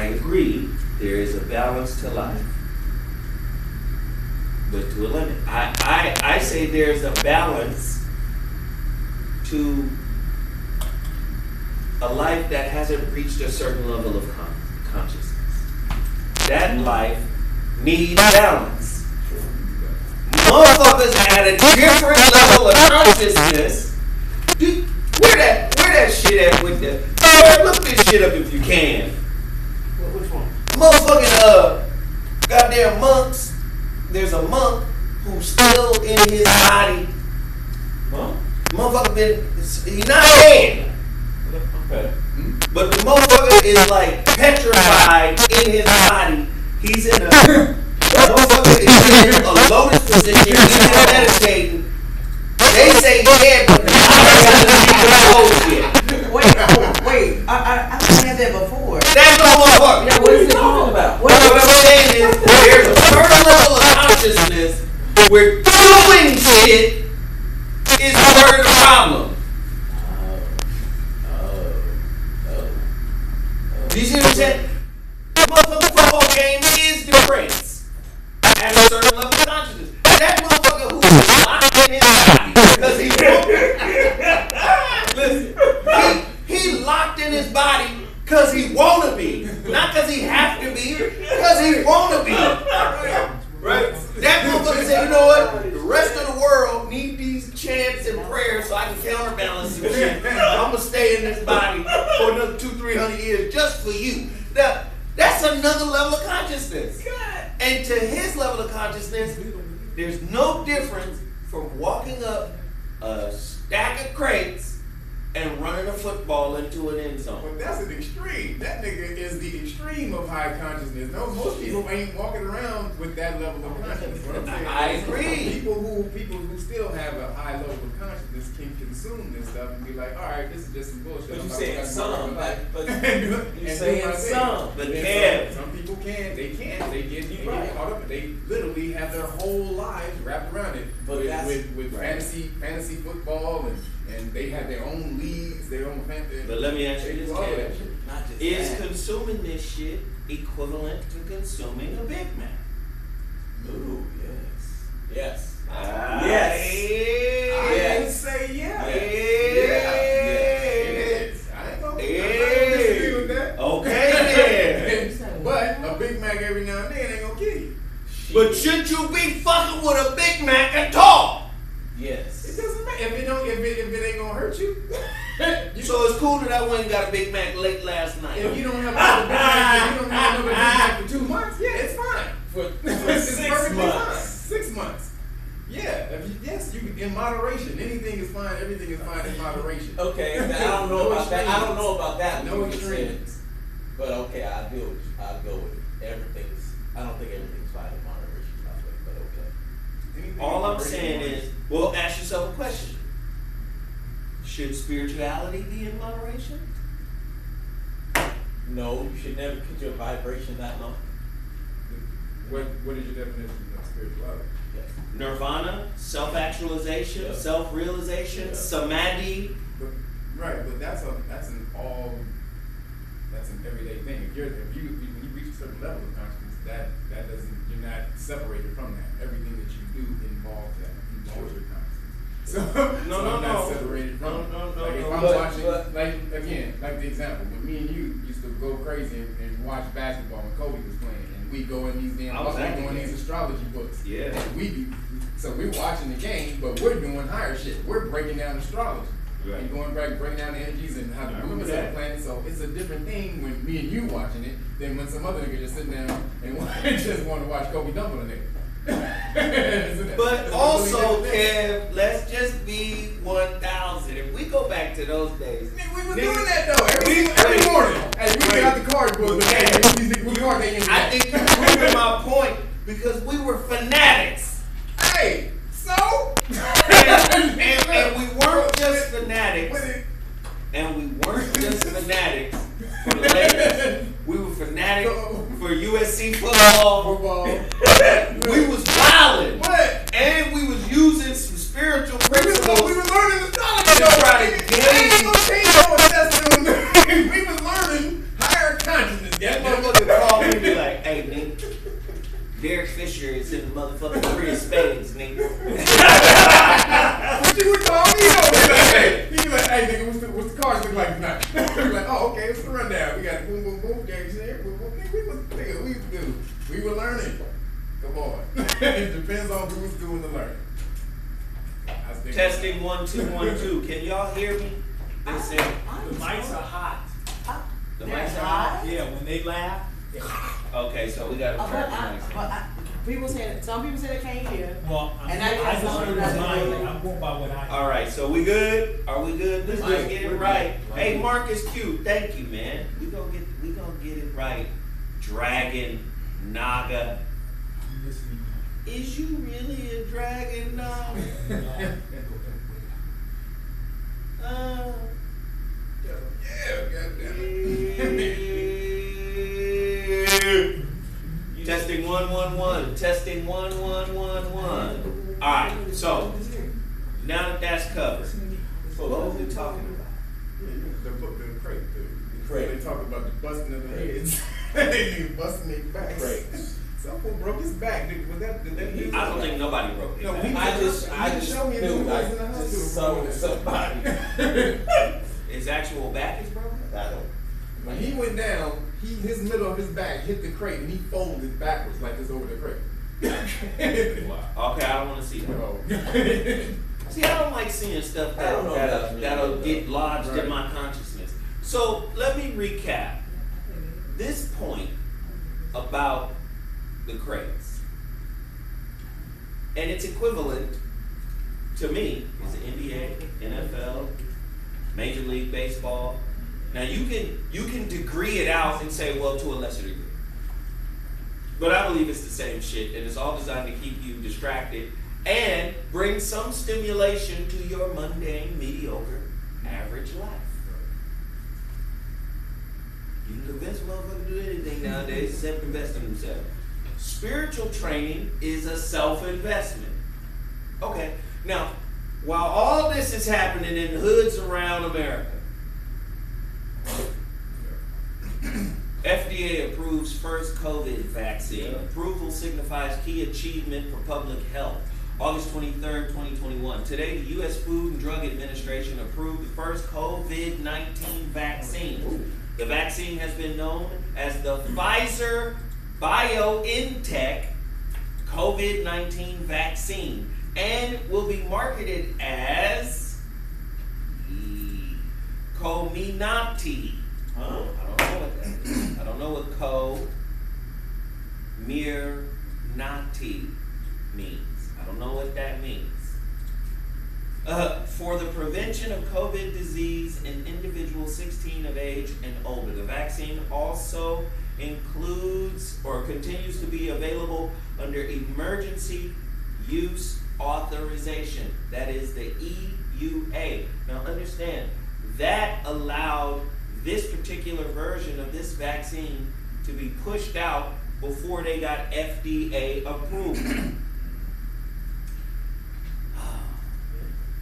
I agree. There is a balance to life, but to a limit. I say there's a balance to a life that hasn't reached a certain level of consciousness. That life needs balance. Motherfuckers at a different level of consciousness. Dude, where that shit at with the? Look this shit up if you can. Which one? Motherfucking goddamn monks. There's a monk who's still in his body. Huh? Motherfucker he's not dead. Okay. But the motherfucker is like petrified in his body. He's in motherfucker is in a lotus position. He's meditating. They say dead, but the Wait. I had that before. That's no motherfucker. Yeah, what is it talking about? What I'm saying is there's a certain level of consciousness where doing shit is part of the problem. Do you see what I'm saying? The motherfucking football game is the prince at a certain level of consciousness. That motherfucker who is locked in his body because he locked in his body because he wanna be, not because he have to be, because he wanna be. Right? That motherfucker said, you know what? The rest of the world need these chants and prayers so I can counterbalance some shit. I'm gonna stay in this body for another 200-300 years just for you. Now, that's another level of consciousness. And to his level of consciousness, there's no difference from walking up a stack of crates and running a football into an end zone. But that's an extreme. That nigga is the extreme of high consciousness. No, most people ain't walking around with that level of consciousness. What I'm saying I is, agree. People who still have a high level of consciousness can consume this stuff and be like, all right, this is just some bullshit. But you saying some, but you and saying some. But some people can. They get right. caught up. They literally have their whole lives wrapped around it. But with fantasy football and they have their own leagues, their own fantasy. But let me ask you this, Kev. Not just Is that. consuming this shit equivalent to consuming a Big Mac? Ooh, yes. Yes. Yes. I would say yeah. Yes. I ain't gonna disagree with that. Okay then. But a Big Mac every now and then ain't gonna kill you. But should you be fucking with a Big Mac at all? Yes. It doesn't matter if it ain't gonna hurt you. So it's cool that I went and got a Big Mac late last night. If you don't have another Big Mac, you don't have another Big Mac for 2 months. Yeah, it's fine. It's 6 perfectly months. fine. 6 months. Yeah. Yes, you in moderation. Anything is fine. Everything is fine in moderation. Okay, I don't know about that. I don't know about that. No extremes. But okay, I'll go with it. I don't think everything's fine in moderation, by the way, but okay. Anything All I'm in saying moderation. is, well, ask yourself a question. Should spirituality be in moderation? No, you should never put your vibration that low. What is your definition of spirituality? Yes. Nirvana, self-actualization, Yeah. self-realization, Yeah. samadhi. But that's an everyday thing. When you reach a certain level of consciousness, that doesn't, you're not separated from that. Everything that you do involves your consciousness. So I'm not separated from it. Like if I'm watching, like the example, when me and you used to go crazy and watch basketball when Kobe was playing, and we go in these these astrology books. Yeah. And we're watching the game, but we're doing higher shit. We're breaking down astrology. Right. And going back, breaking down the energies and how the movements of the planet. So it's a different thing when me and you watching it than when some other nigga just sitting down and just want to watch Kobe dunk on a nigga. But also, Kev, let's just be 1,000. If we go back to those days, Nigga, we was doing that though every morning. Hey, we got the card book, but I think you're proving my point because we were fanatics. Hey, so and we weren't just fanatics. And we weren't just fanatics for the Lakers. We were fanatics for USC football. We was wildin'. What? And we was using some spiritual principles. We was learning astrology to try to gain. We was learning higher consciousness. That motherfucker okay, what's the rundown? We got boom, boom, boom, we were learning. Come on. It depends on who's doing the learning. Testing 1 2 1 2. Can y'all hear me? They said The mics are hot. the mics are hot. Yeah, when they laugh. Okay, so we got to turn the mics on. Some people said they can't hear. Well, And I just heard that's his not- mic. I'm going by what I hear. All right, so we good? Are we good? Let's just get it We're right. good. Hey, Marcus Q, thank you, man. We gonna get it right. Dragon Naga. I'm listening. Is you really a dragon Naga? Yeah, goddamn it. Testing 1 1 1. Testing 1 1 1 1. All right, so now that that's covered, so what was we talking about? The crate. The crate. They talk about the busting of the heads. They busting their backs. Crates. Someone broke his back. Did that I don't think nobody broke it. No, I just show me knew, the like, in the hospital. just somebody. His actual back is broken? I don't. When he went down, his middle of his back hit the crate and he folded backwards like this over the crate. Wow. Okay, I don't want to see that. Oh. See, I don't like seeing stuff I don't know that'll that. get lodged Right. in my consciousness. So let me recap this point about the crates. And it's equivalent to me is the NBA, NFL, Major League Baseball. Now you can degree it out and say, well, to a lesser degree. But I believe it's the same shit, and it's all designed to keep you distracted and bring some stimulation to your mundane, mediocre, average life. You can convince a motherfucker to do anything nowadays except invest in themselves. Spiritual training is a self-investment. Okay, now, while all this is happening in hoods around America, FDA approves first COVID vaccine. Approval signifies key achievement for public health. August 23rd, 2021. Today, the U.S. Food and Drug Administration approved the first COVID-19 vaccine. The vaccine has been known as the Pfizer BioNTech COVID-19 vaccine and will be marketed as Comirnaty. I don't know what that is. I don't know what Comirnaty means. I don't know what that means. For the prevention of COVID disease in individuals 16 of age and older. The vaccine also includes or continues to be available under emergency use authorization. That is the EUA. Now understand, that allowed this particular version of this vaccine to be pushed out before they got FDA approval.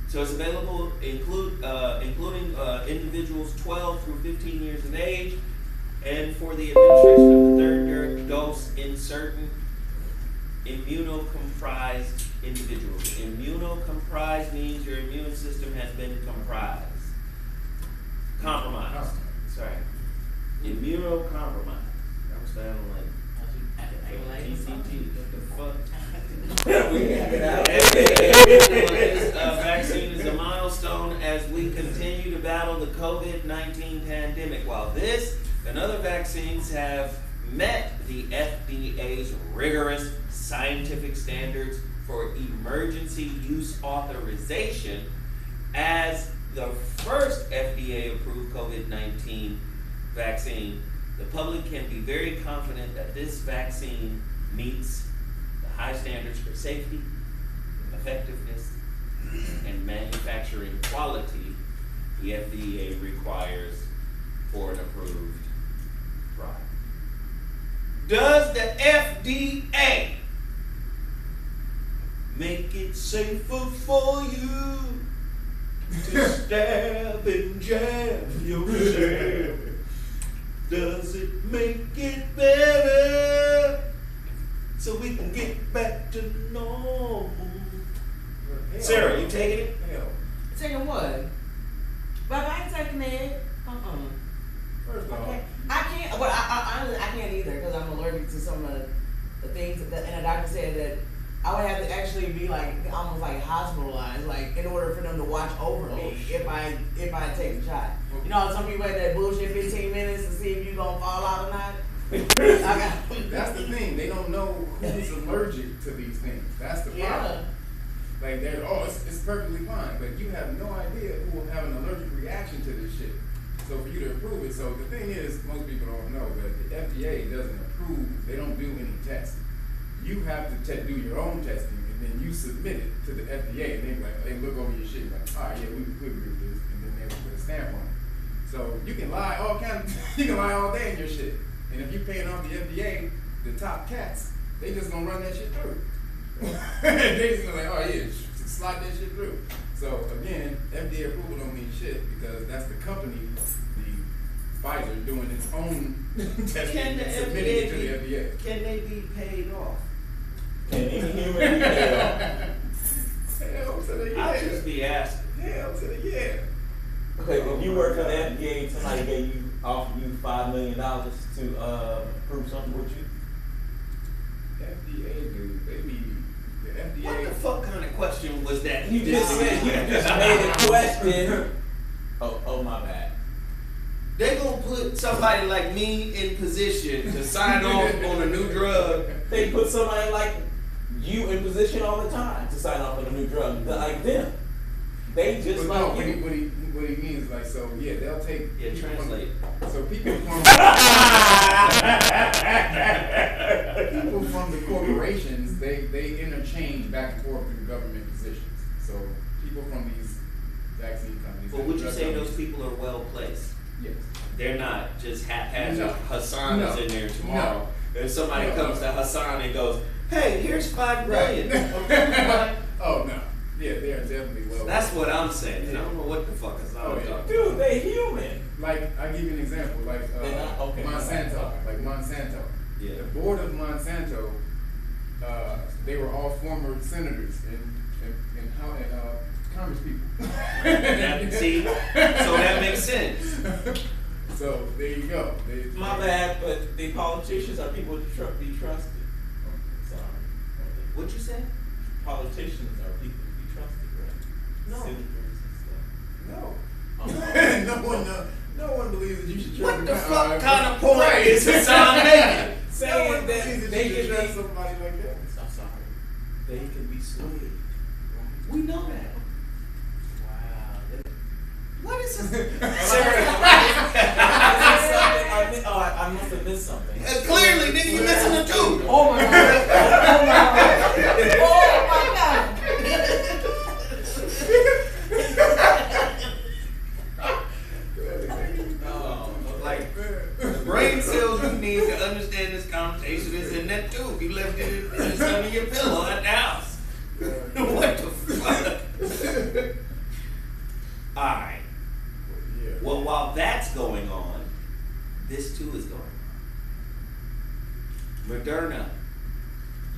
So it's available including individuals 12 through 15 years of age, and for the administration of the third dose in certain immunocompromised individuals. Immunocompromised means your immune system has been compromised. Sorry. Immunocompromised. I'm sounding like TCT. What the fuck? This vaccine is a milestone as we continue to battle the COVID-19 pandemic. While this and other vaccines have met the FDA's rigorous scientific standards for emergency use authorization as the first FDA-approved COVID-19 vaccine, the public can be very confident that this vaccine meets the high standards for safety, effectiveness, and manufacturing quality the FDA requires for an approved product. Does the FDA make it safer for you to stab and jab yourself? Does it make it better so we can get back to normal? Sarah, you taking it? Hell. Taking what? But I ain't taking it. the things that, and the doctor said that I would have to actually be like almost like hospitalized, like in order for them to watch over me if I take the shot. You know, some people had that bullshit 15 minutes to see if you gonna fall out or not. That's the thing. They don't know who's allergic to these things. That's the problem. Like they're it's perfectly fine, but you have no idea who will have an allergic reaction to this shit. So for you to approve it, so the thing is, most people don't know that the FDA doesn't approve. They don't do any tests. You have to do your own testing, and then you submit it to the FDA, and they look over your shit like, all right, yeah, we agree with this, and then they put a stamp on it. So you can lie you can lie all day in your shit, and if you paying off the FDA, the top cats, they just gonna run that shit through. They just gonna like, oh yeah, slide that shit through. So again, FDA approval don't mean shit because that's the company, the Pfizer, doing its own testing and submitting it to the FDA. Can they be paid off? Can any human be paid off? Hell to the yeah. I'll just be asking. Hell to the yeah. Okay, if you work for the FDA, somebody offered you $5 million to approve something with you. FDA, dude, they be the FDA. What the fuck kind of question was that? You just made a question. Oh my bad. They gonna put somebody like me in position to sign off on a new drug. They put somebody like you in position all the time to sign off on a new drug, like them. They just But like no, you. what he means is like, so yeah, they'll take Translate. So people from people from the corporations, they interchange back and forth through government positions. So people from these vaccine companies. But would you say those people are well placed? Yes. They're not just haphazard. No. Hassan is in there tomorrow. No. If somebody No. comes to Hassan and goes, "Hey, here's $5 million." Oh no. Yeah, they are definitely well. That's what I'm saying. I don't know what the fuck Hassan Oh, is yeah. talking. Dude, they human. Like, I give you an example, like They're not- okay. Monsanto, like Monsanto. Yeah. The board of Monsanto, they were all former senators and Congress people. See, so that makes sense. So there you go. My bad, but the politicians are people to be trusted. Sorry. What'd you say? Politicians are people to be trusted, right? No. Senators and stuff. No. No one believes that you should trust What the a guy- fuck kind of point Right. is Hassan making? Saying that they you can should trust be. somebody like that. I'm sorry. They can be swayed. We know that. Wow. What is this? I must have missed something. Clearly, nigga, you missing the two. Oh my god. Oh my god. Like, the brain cells you need to understand this conversation is in that tube. You left it under your pillow at the house. What the fuck? Alright. Yeah. Well, while that's going on, this too is going on. Moderna.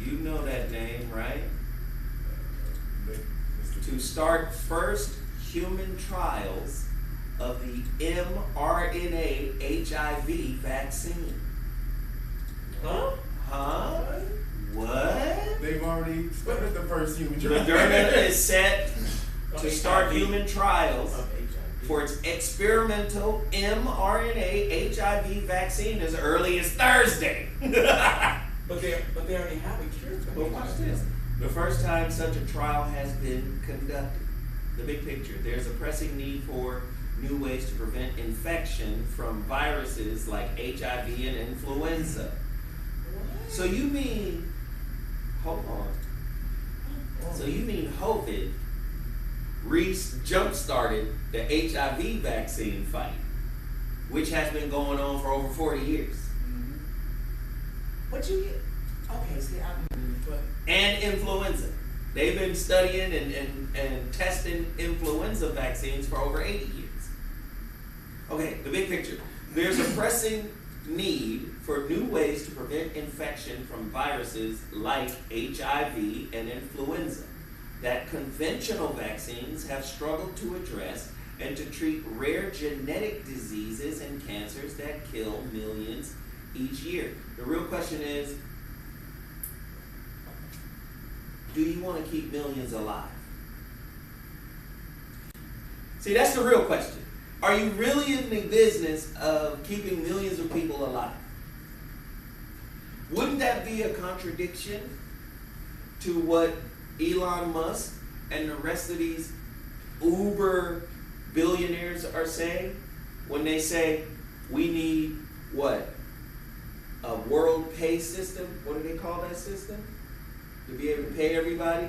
You know that name, right? To start first human trials of the mRNA HIV vaccine. Huh? Huh? What? They've already started the first human trial. Moderna is set to start HIV. human trials Of HIV. for its experimental mRNA HIV vaccine as early as Thursday. But they already have a cure for But watch this. The first time such a trial has been conducted. The big picture. There's a pressing need for new ways to prevent infection from viruses like HIV and influenza. So you mean, hold on. So you mean COVID jump-started the HIV vaccine fight, which has been going on for over 40 years. What you get? Okay, see, And influenza. They've been studying and testing influenza vaccines for over 80 years. Okay, the big picture. There's a pressing need for new ways to prevent infection from viruses like HIV and influenza that conventional vaccines have struggled to address and to treat rare genetic diseases and cancers that kill millions each year. The real question is, do you want to keep millions alive? See, that's the real question. Are you really in the business of keeping millions of people alive? Wouldn't that be a contradiction to what Elon Musk and the rest of these uber billionaires are saying when they say we need what? A world pay system? What do they call that system? To be able to pay everybody?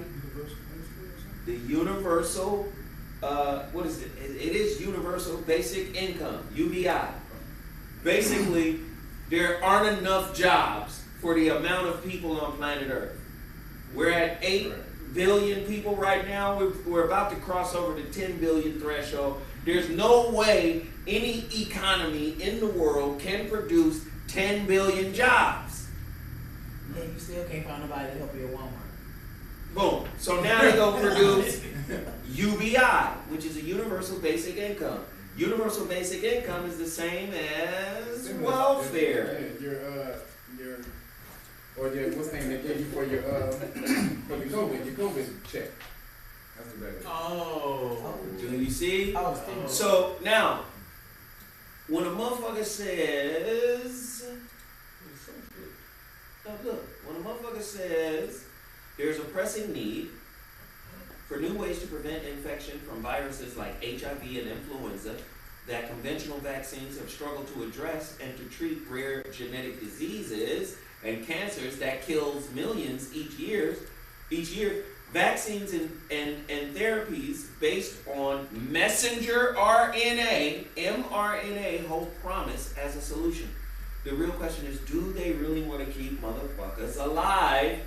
The universal, what is it? It is universal basic income, UBI. Basically, there aren't enough jobs for the amount of people on planet Earth. We're at 8 billion people right now. We're about to cross over the 10 billion threshold. There's no way any economy in the world can produce 10 billion jobs. And you still can't find nobody to help you at Walmart. Boom. So now they go produce UBI, which is a universal basic income. Universal basic income is the same as welfare. What's the name they gave you for your COVID check. That's the better. Oh. Do you see? Oh, still. So now, when a motherfucker says, when a motherfucker says there's a pressing need for new ways to prevent infection from viruses like HIV and influenza that conventional vaccines have struggled to address, and to treat rare genetic diseases and cancers that kills millions each year, vaccines and therapies based on messenger RNA, mRNA, hold promise as a solution. The real question is, do they really want to keep motherfuckers alive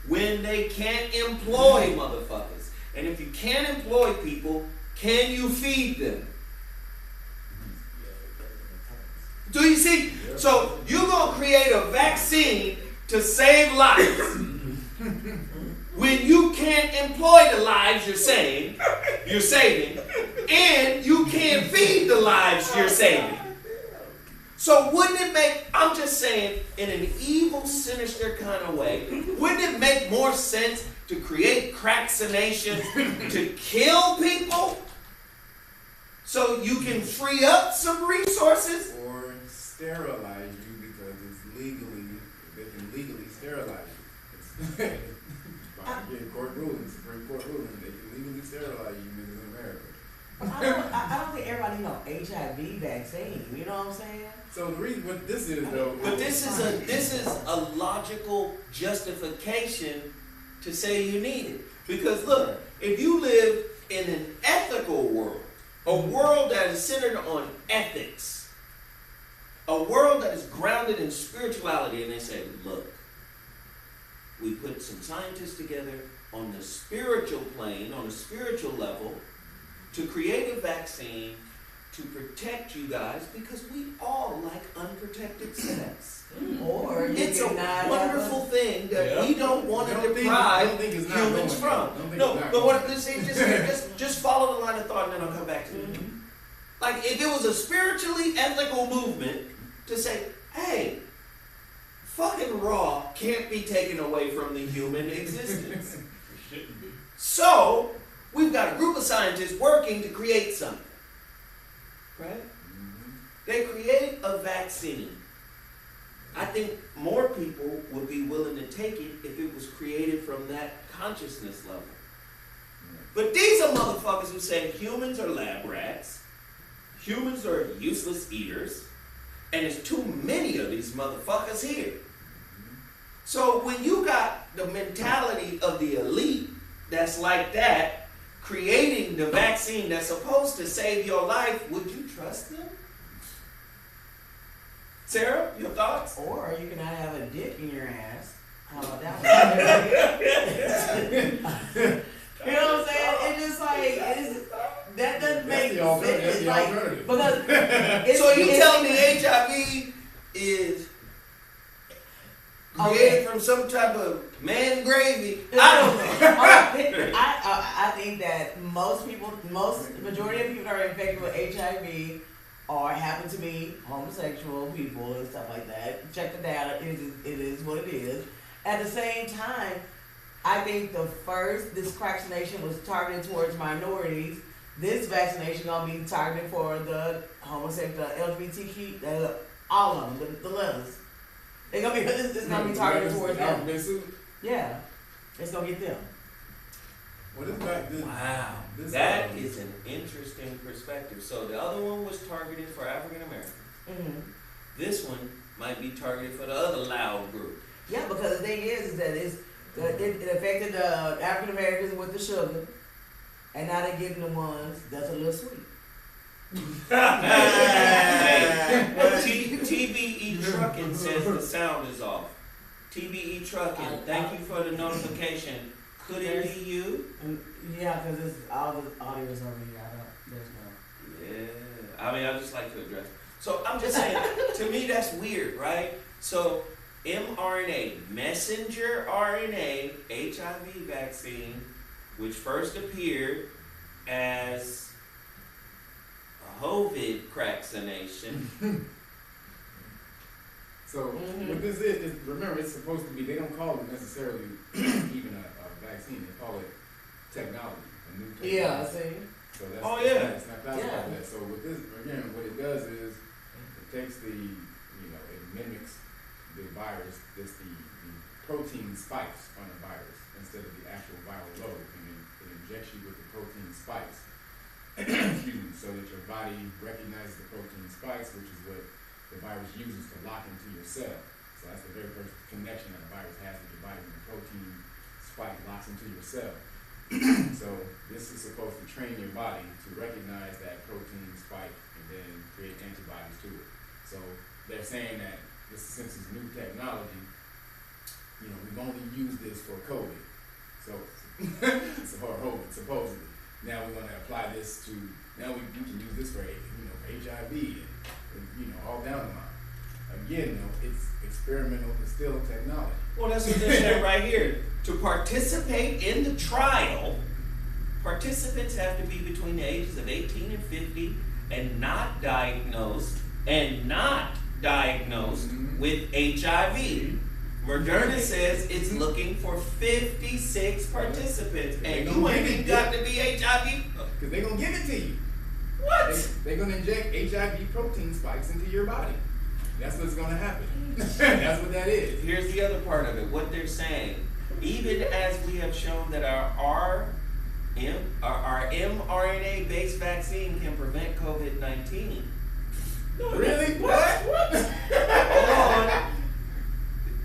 when they can't employ motherfuckers? And if you can't employ people, can you feed them? Do you see? So you're going to create a vaccine to save lives when you can't employ the lives you're saving, and you can't feed the lives you're saving. So wouldn't it make, I'm just saying, in an evil, sinister kind of way, wouldn't it make more sense to create cracksination to kill people so you can free up some resources? Or sterilize you because they can legally sterilize you. By getting Supreme Court rulings, they can legally sterilize you niggas in America. I don't think everybody know HIV vaccine. You know what I'm saying? So the reason what this is though, but this is a logical justification to say you need it. Because look, if you live in an ethical world, a world that is centered on ethics, a world that is grounded in spirituality, and they say, look, we put some scientists together on the spiritual plane, on a spiritual level, to create a vaccine to protect you guys, because we all like unprotected sex. Or it's a wonderful thing that we don't want to deprive humans from. No, but what I'm saying, just follow the line of thought, and then I'll come back to it. Like, if it was a spiritually ethical movement to say, hey, fucking raw can't be taken away from the human existence. So, we've got a group of scientists working to create something. Right? They create a vaccine. I think more people would be willing to take it if it was created from that consciousness level. But these are motherfuckers who say humans are lab rats, humans are useless eaters, and there's too many of these motherfuckers here. So when you got the mentality of the elite that's like that, creating the vaccine that's supposed to save your life, would you trust them? Sarah, your thoughts? Or you can have a dick in your ass. How about that one? You know what I'm saying? It's just like, that doesn't make sense. It's like, because so you telling me HIV is created from some type of man gravy? I don't know. I think that majority of people that are infected with HIV happen to be homosexual people and stuff like that. Check the data. It is what it is. At the same time, I think this vaccination was targeted towards minorities. This vaccination gonna be targeted for the homosexual, the LGBTQ, all of them, the letters. It's gonna be targeted towards them. Yeah, it's gonna get them. What is that? Wow, that is an interesting perspective. So the other one was targeted for African Americans. Mm-hmm. This one might be targeted for the other loud group. Yeah, because the thing is that it affected the African Americans with the sugar, and now they're getting the ones that's a little sweet. TBE Trucking says the sound is off. TBE Trucking, thank you for the notification. Could it be you? Yeah, because it's all the audio is over here. There's no. Yeah, I mean, I just like to address. So I'm just saying, to me that's weird, right? So mRNA, messenger RNA, HIV vaccine, which first appeared as a COVID vaccination. So what this is remember, it's supposed to be, they don't call it necessarily even a vaccine, they call it technology, a new technology. Yeah, see? So that's, it's not classified as that. So with this, again, what it does is, it takes it mimics the virus, the protein spikes on the virus instead of the actual viral load, and it injects you with the protein spikes, so that your body recognizes the protein spikes, which is what the virus uses to lock into your cell. So that's the very first connection that a virus has with your body, when the protein spike locks into your cell. So this is supposed to train your body to recognize that protein spike and then create antibodies to it. So they're saying that since it's new technology, we've only used this for COVID. So supposedly. Now we're going to apply this to, now we can use this for, HIV and all down the line. Again, it's experimental, it's still technology. Well, that's what they're saying right here. To participate in the trial, participants have to be between the ages of 18 and 50 and not diagnosed with HIV. Moderna says it's looking for 56 participants, and you ain't even got to be HIV. Because they're going to give it to you. What? They're going to inject HIV protein spikes into your body. That's what's going to happen. That's what that is. Here's the other part of it. What they're saying, even as we have shown that our mRNA-based vaccine can prevent COVID-19. Really? What? Hold on.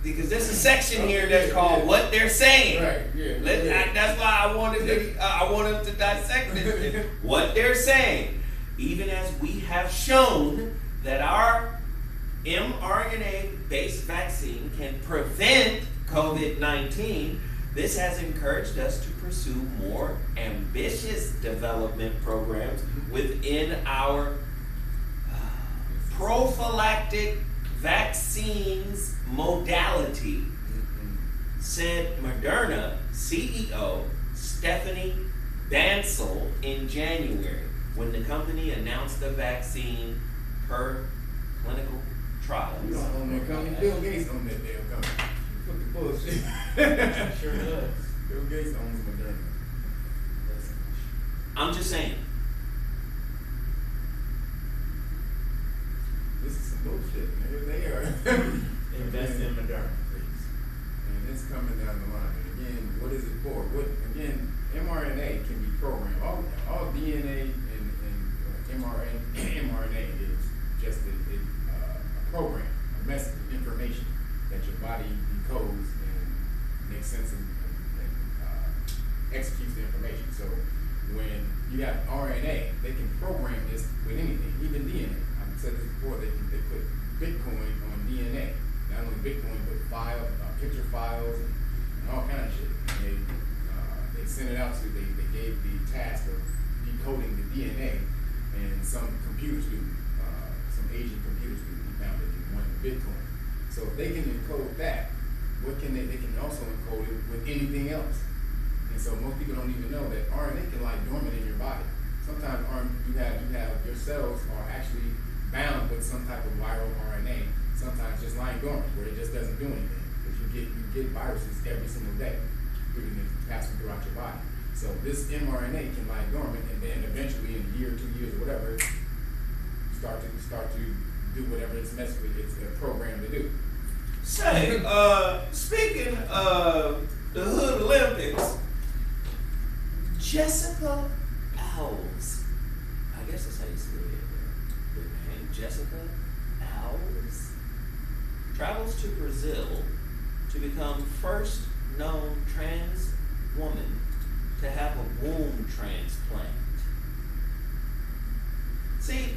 Because there's a section here that's called "What They're Saying." Right. Yeah. That's why I wanted to dissect this. What they're saying, even as we have shown that our mRNA-based vaccine can prevent COVID-19, this has encouraged us to pursue more ambitious development programs within our prophylactic vaccines modality, said Moderna CEO Stephanie Bancel in January, when the company announced the vaccine per clinical trials. You don't own that company. Bill Gates owns that damn company. Put the bullshit. Sure does. Bill Gates owns Moderna. I'm just saying. This is some bullshit. Here they are. Invest in Moderna, please. And it's coming down the line. And again, what is it for? mRNA can be programmed. All DNA and mRNA is just a program, a message, information that your body decodes and makes sense and executes the information. So when you have RNA, they can program this with anything, even DNA. I've said this before. They put Bitcoin on DNA. Not only Bitcoin, but picture files and all kind of shit. And they sent it out to. They gave the task of decoding the DNA, and some computer student, some Asian computer student, he found that he wanted Bitcoin. So if they can encode that, what can they? They can also encode it with anything else. And so most people don't even know that RNA can lie dormant in your body. Sometimes you have your cells are actually bound with some type of viral RNA. Sometimes just lying dormant, where it just doesn't do anything. Because you get viruses every single day. putting it, passing throughout your body. So this mRNA can lie dormant, and then eventually in a year, 2 years, or whatever, start to do whatever it's programmed to do. Say, speaking of the Hood Olympics, Jessica Alves, I guess that's how you say it, her name, Jessica Alves, travels to Brazil to become first known trans woman to have a womb transplant. See,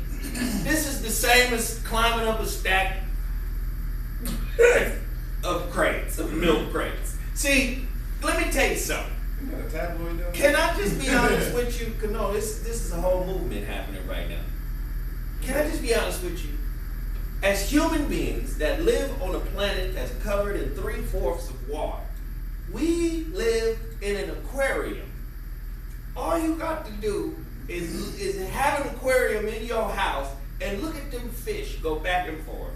this is the same as climbing up a stack of crates, of milk crates. See, let me tell you something. You got a tabloid though? Can I just be honest with you? 'Cause no, this is a whole movement happening right now. Can I just be honest with you? As human beings that live on a planet that's covered in 3/4 of water, we live in an aquarium. All you got to do is have an aquarium in your house and look at them fish go back and forth.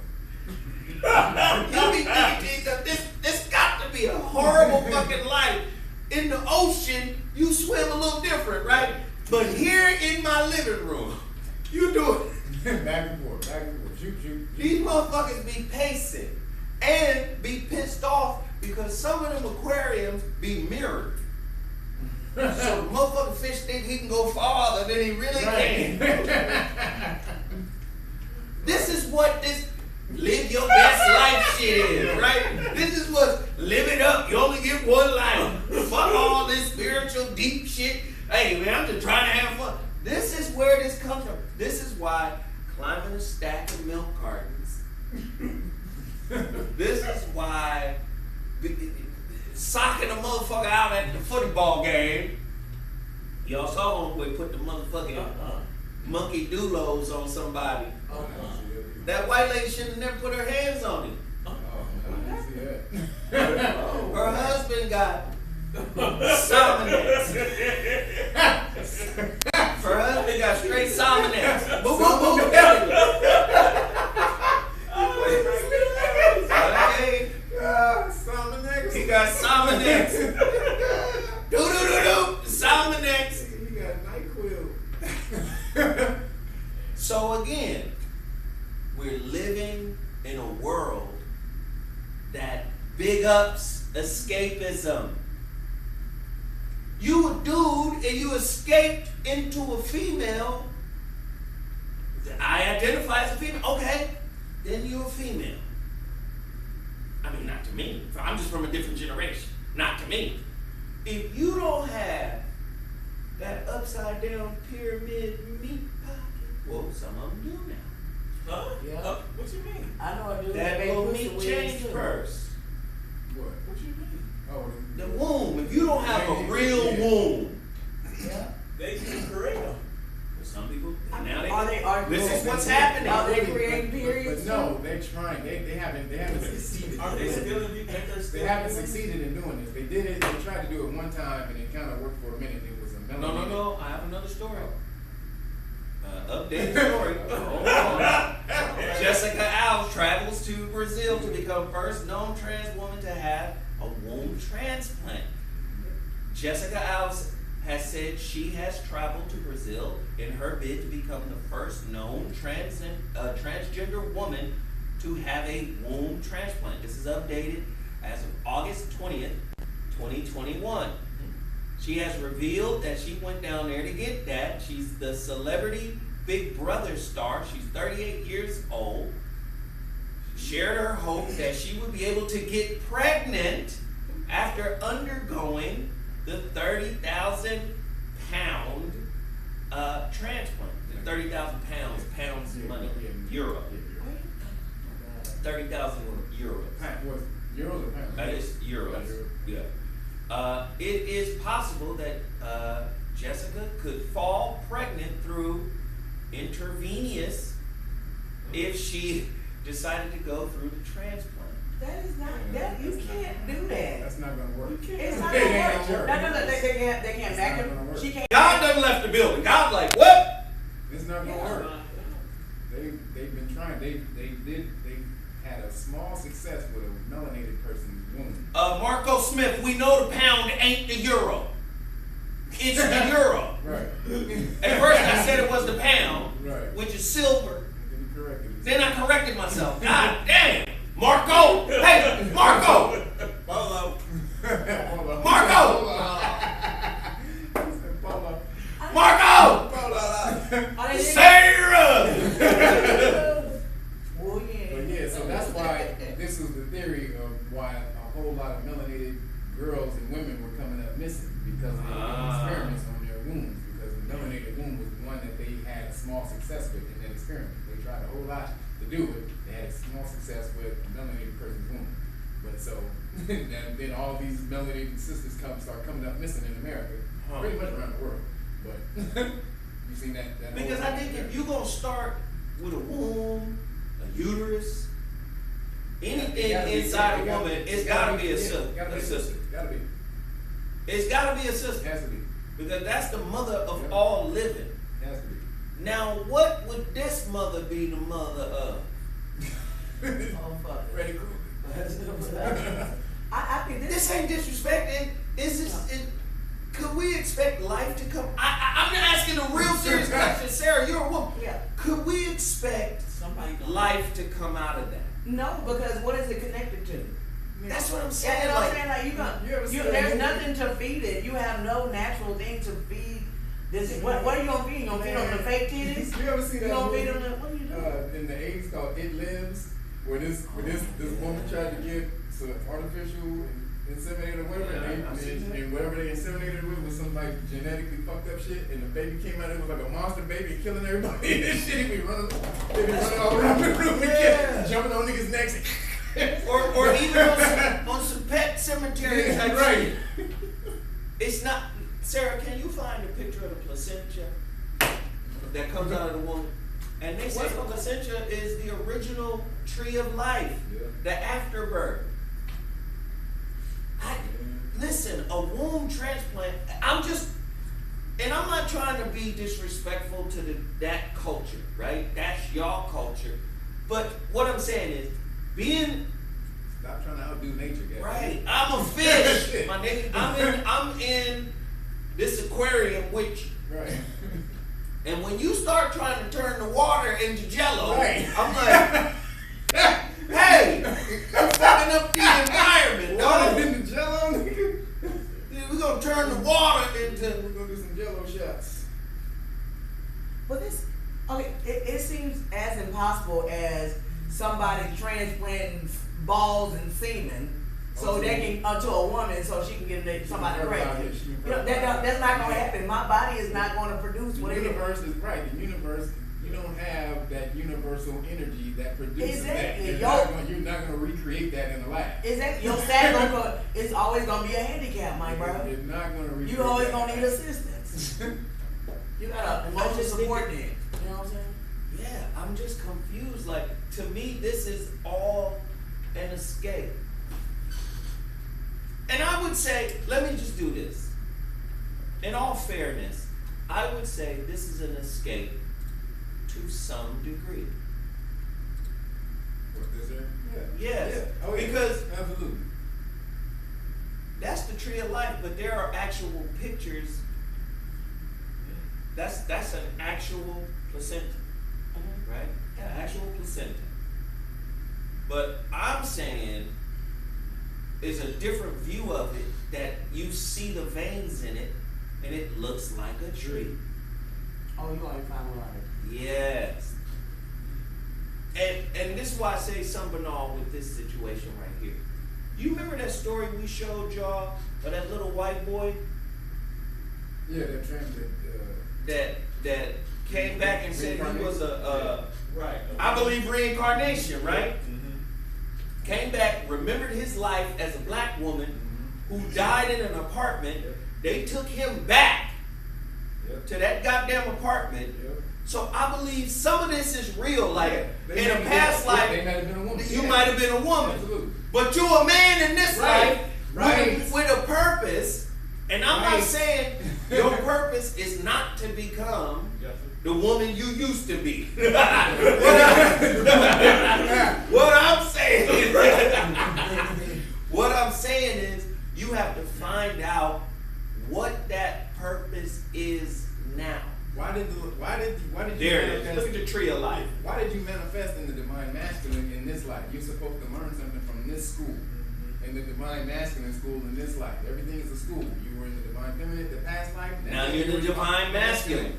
You'll be thinking to yourself, this got to be a horrible fucking life. In the ocean, you swim a little different, right? But here in my living room, you do it. Back and forth, shoot. These motherfuckers be pacing and be pissed off because some of them aquariums be mirrored. So the motherfucking fish think he can go farther than he really can. This is what this live your best life shit is, right? This is what live it up. You only get one life. Fuck all this spiritual deep shit. Hey man, I'm just trying to have fun. This is where this comes from. This is why climbing a stack of milk cartons. This is why socking a motherfucker out at the football game. Y'all saw homeboy put the motherfucking monkey doulos on somebody. That white lady should have never put her hands on him. Her husband got salmonella. Her husband got straight salmonella. Boom, boom, boom. Okay. He got salmonella. Do. Salmonella. He got NyQuil. So again, we're living in a world that big ups escapism. You a dude and you escaped into a female. I identify as a female. Okay, then you're a female. I mean, not to me. I'm just from a different generation. Not to me. If you don't have that upside down pyramid meat pocket, well, some of them do now. Huh? Yeah. What you mean? I know I do. That little meat change purse. What you mean? Oh, The womb. If you don't have a real womb, Yeah. They can create them. some people now This is what's happening. Are they creating periods? But no, they're trying. They haven't succeeded. Are they still in the They haven't succeeded in doing this. They did it. They tried to do it one time, and it kind of worked for a minute. It was a melody. No. I have another story. Updated story. Hold on. Jessica Alves travels to Brazil to become first known trans woman to have a womb transplant. Jessica Alves has said she has traveled to Brazil in her bid to become the first known transgender woman to have a womb transplant. This is updated as of August 20th, 2021. She has revealed that she went down there to get that. She's the celebrity Big Brother star. She's 38 years old. Shared her hope that she would be able to get pregnant after undergoing the 30,000 pound transplant. 30,000 pounds money, euro. 30,000 euros. What, euros or pounds? That is euros. Yeah. It is possible that Jessica could fall pregnant through intravenous if she decided to go through the transplant. That is not, that, you can't do that. That's not gonna work. It's not gonna work. No, they can't back it. She can't. God done left the building. God's like, what? It's not gonna work. They've been trying. They had a small success with a melanated person's womb. Marco Smith, we know the pound ain't the euro. It's the euro. Right. At first I said it was the pound, Right. which is silver. Then you corrected it. Then I corrected myself. God damn. Marco! Hey, Marco! Polo. Marco! Polo. Marco! Polo. Sarah! Well, yeah. But yeah, so that's why this is the theory of why a whole lot of melanated girls and women were coming up missing, because they were doing experiments on their wombs, because the melanated womb was the one that they had a small success with in that experiment. They tried a whole lot to do it. They had a small success with a melanated person's womb. But so then all these melanated sisters start coming up missing in America, pretty much around the world. But you seen that Because I think if you're going to start with a womb, a uterus, anything inside a woman, it's got to be a sister. Gotta be. It's got to be a sister. Has to be. Because that's the mother of all living. Has to be. Now, what would this mother be the mother of? Oh, fuck. Freddy Krueger. I think This ain't disrespecting. Is this? Could we expect life to come? I'm asking a real serious question, Sarah. You're a woman. Yeah. Could we expect Somebody gonna life to come out of that? No, because what is it connected to? That's what I'm Yeah, saying. you know what I'm Like, saying? Like You ever seen there's that nothing to feed it. You have no natural thing to feed this. What are you gonna feed? You gonna feed them the fake titties? You ever see You that gonna feed movie them the, what are you doing? in the 80s called It Lives, where this woman tried to get some artificial inseminated or whatever, and whatever they inseminated with was some like genetically fucked up shit, and the baby came out, it was like a monster baby and killing everybody, and this shit, they be running all around the room and jumping on niggas' necks. or even on some pet cemetery type Right. shit. It's not. Sarah, can you find a picture of the placenta that comes out of the womb? And they say the placenta is the original tree of life, the afterbirth. Listen, a womb transplant, I'm not trying to be disrespectful to that culture, right? That's y'all culture. But what I'm saying is, Stop trying to outdo nature, guys. right, I'm a fish, my nigga. I'm in this aquarium with you. Right. And when you start trying to turn the water into jello, Right. I'm like, hey, you're fucking up the environment, dog. Water in the jello, nigga. We're gonna turn the water into. We're gonna do some jello shots. But this, okay, it seems as impossible as somebody transplanting balls and semen so they can to a woman so she can get somebody pregnant. You know, that's not gonna happen. My body is not gonna produce The whatever. universe is right. The universe, you don't have that universal energy that produces Exactly. that. You're not gonna recreate that in the lab. Exactly. Your stat it's always gonna be a handicap, my bro. You're not gonna recreate You always that. gonna need assistance. You got a emotional support then. You know what I'm saying? Yeah, I'm just confused. Like, to me, this is all an escape. And I would say, let me just do this. In all fairness, I would say this is an escape to some degree. What this here? Yes. Yeah. Oh, yeah. Because absolutely. that's the tree of life, but there are actual pictures. That's an actual placenta, right? Yeah, actual placenta. But I'm saying is a different view of it, that you see the veins in it and it looks like a tree. Oh, you already found one like Yes. And this is why I say something banal with this situation right here. You remember that story we showed y'all of that little white boy Yeah, that transit. that came back and said he was right. I believe reincarnation, right? Mm-hmm. Came back, remembered his life as a black woman who died in an apartment. They took him back to that goddamn apartment. So I believe some of this is real. Like, in a past life, they might have been a woman. you might have been a woman. Absolutely. But you're a man in this life Right. with a purpose. And I'm not saying your purpose is not to become the woman you used to be. What I'm saying is you have to find out what that purpose is now. Why did you There it is. manifest? Look at the tree of life. Why did you manifest in the divine masculine in this life? You're supposed to learn something from this school. In the divine masculine school in this life. Everything is a school. You were in the divine feminine, the past life. Now you're in the divine masculine.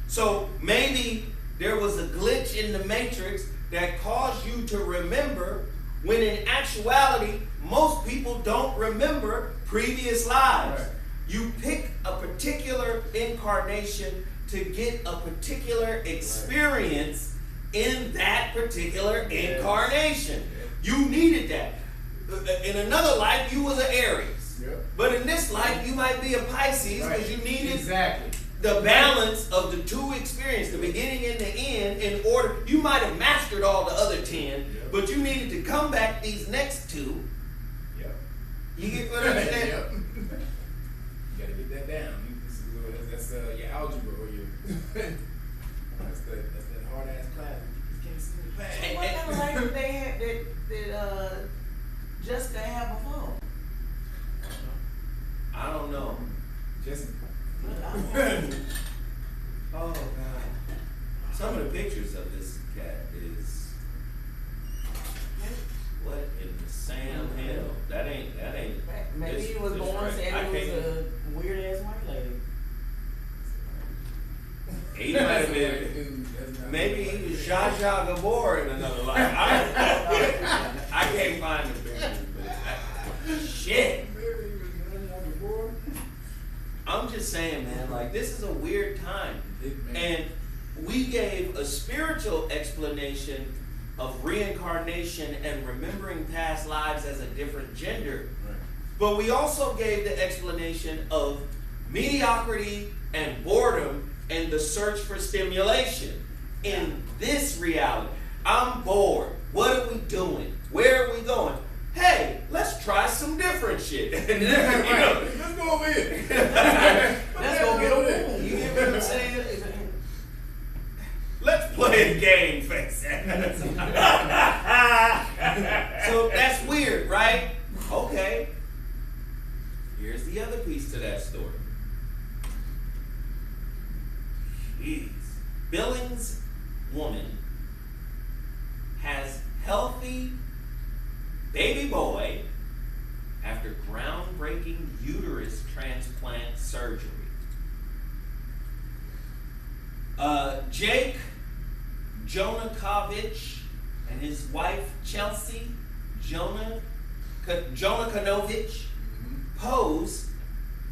So maybe there was a glitch in the matrix that caused you to remember, when in actuality, most people don't remember previous lives. Right. You pick a particular incarnation to get a particular experience in that particular incarnation. You needed that. In another life, you was an Aries. Yep. But in this life, you might be a Pisces because you needed exactly the balance of the two experiences, the beginning and the end, in order. You might have mastered all the other 10, but you needed to come back these next 2. Yep. You get what I'm saying? Yep. You gotta get that down. That's your algebra or your that's that hard ass class. You can't see the past. What kind of life did they have that Jessica had before? I don't know. Just Oh God. Some of the pictures of this cat is what in the Sam hell? That ain't. Maybe this- he was this born right. saying I he was can't- a weird ass white lady. He might have been. Maybe he was Zsa Zsa Gabor in another life. I can't find the pictures, but shit. I'm just saying, man, like, this is a weird time. And we gave a spiritual explanation of reincarnation and remembering past lives as a different gender. Right. But we also gave the explanation of mediocrity and boredom and the search for stimulation in this reality. I'm bored. What are we doing? Where are we going? Hey, let's try some different shit. And then, you know, Let's go over here. Let's go get a woman. you get what I'm saying? Let's play a game, face. So that's weird, right? Okay. Here's the other piece to that story. Jeez. Billings woman has healthy baby boy after groundbreaking uterus transplant surgery. Jake Jonakovich and his wife Chelsea Jonakanovich posed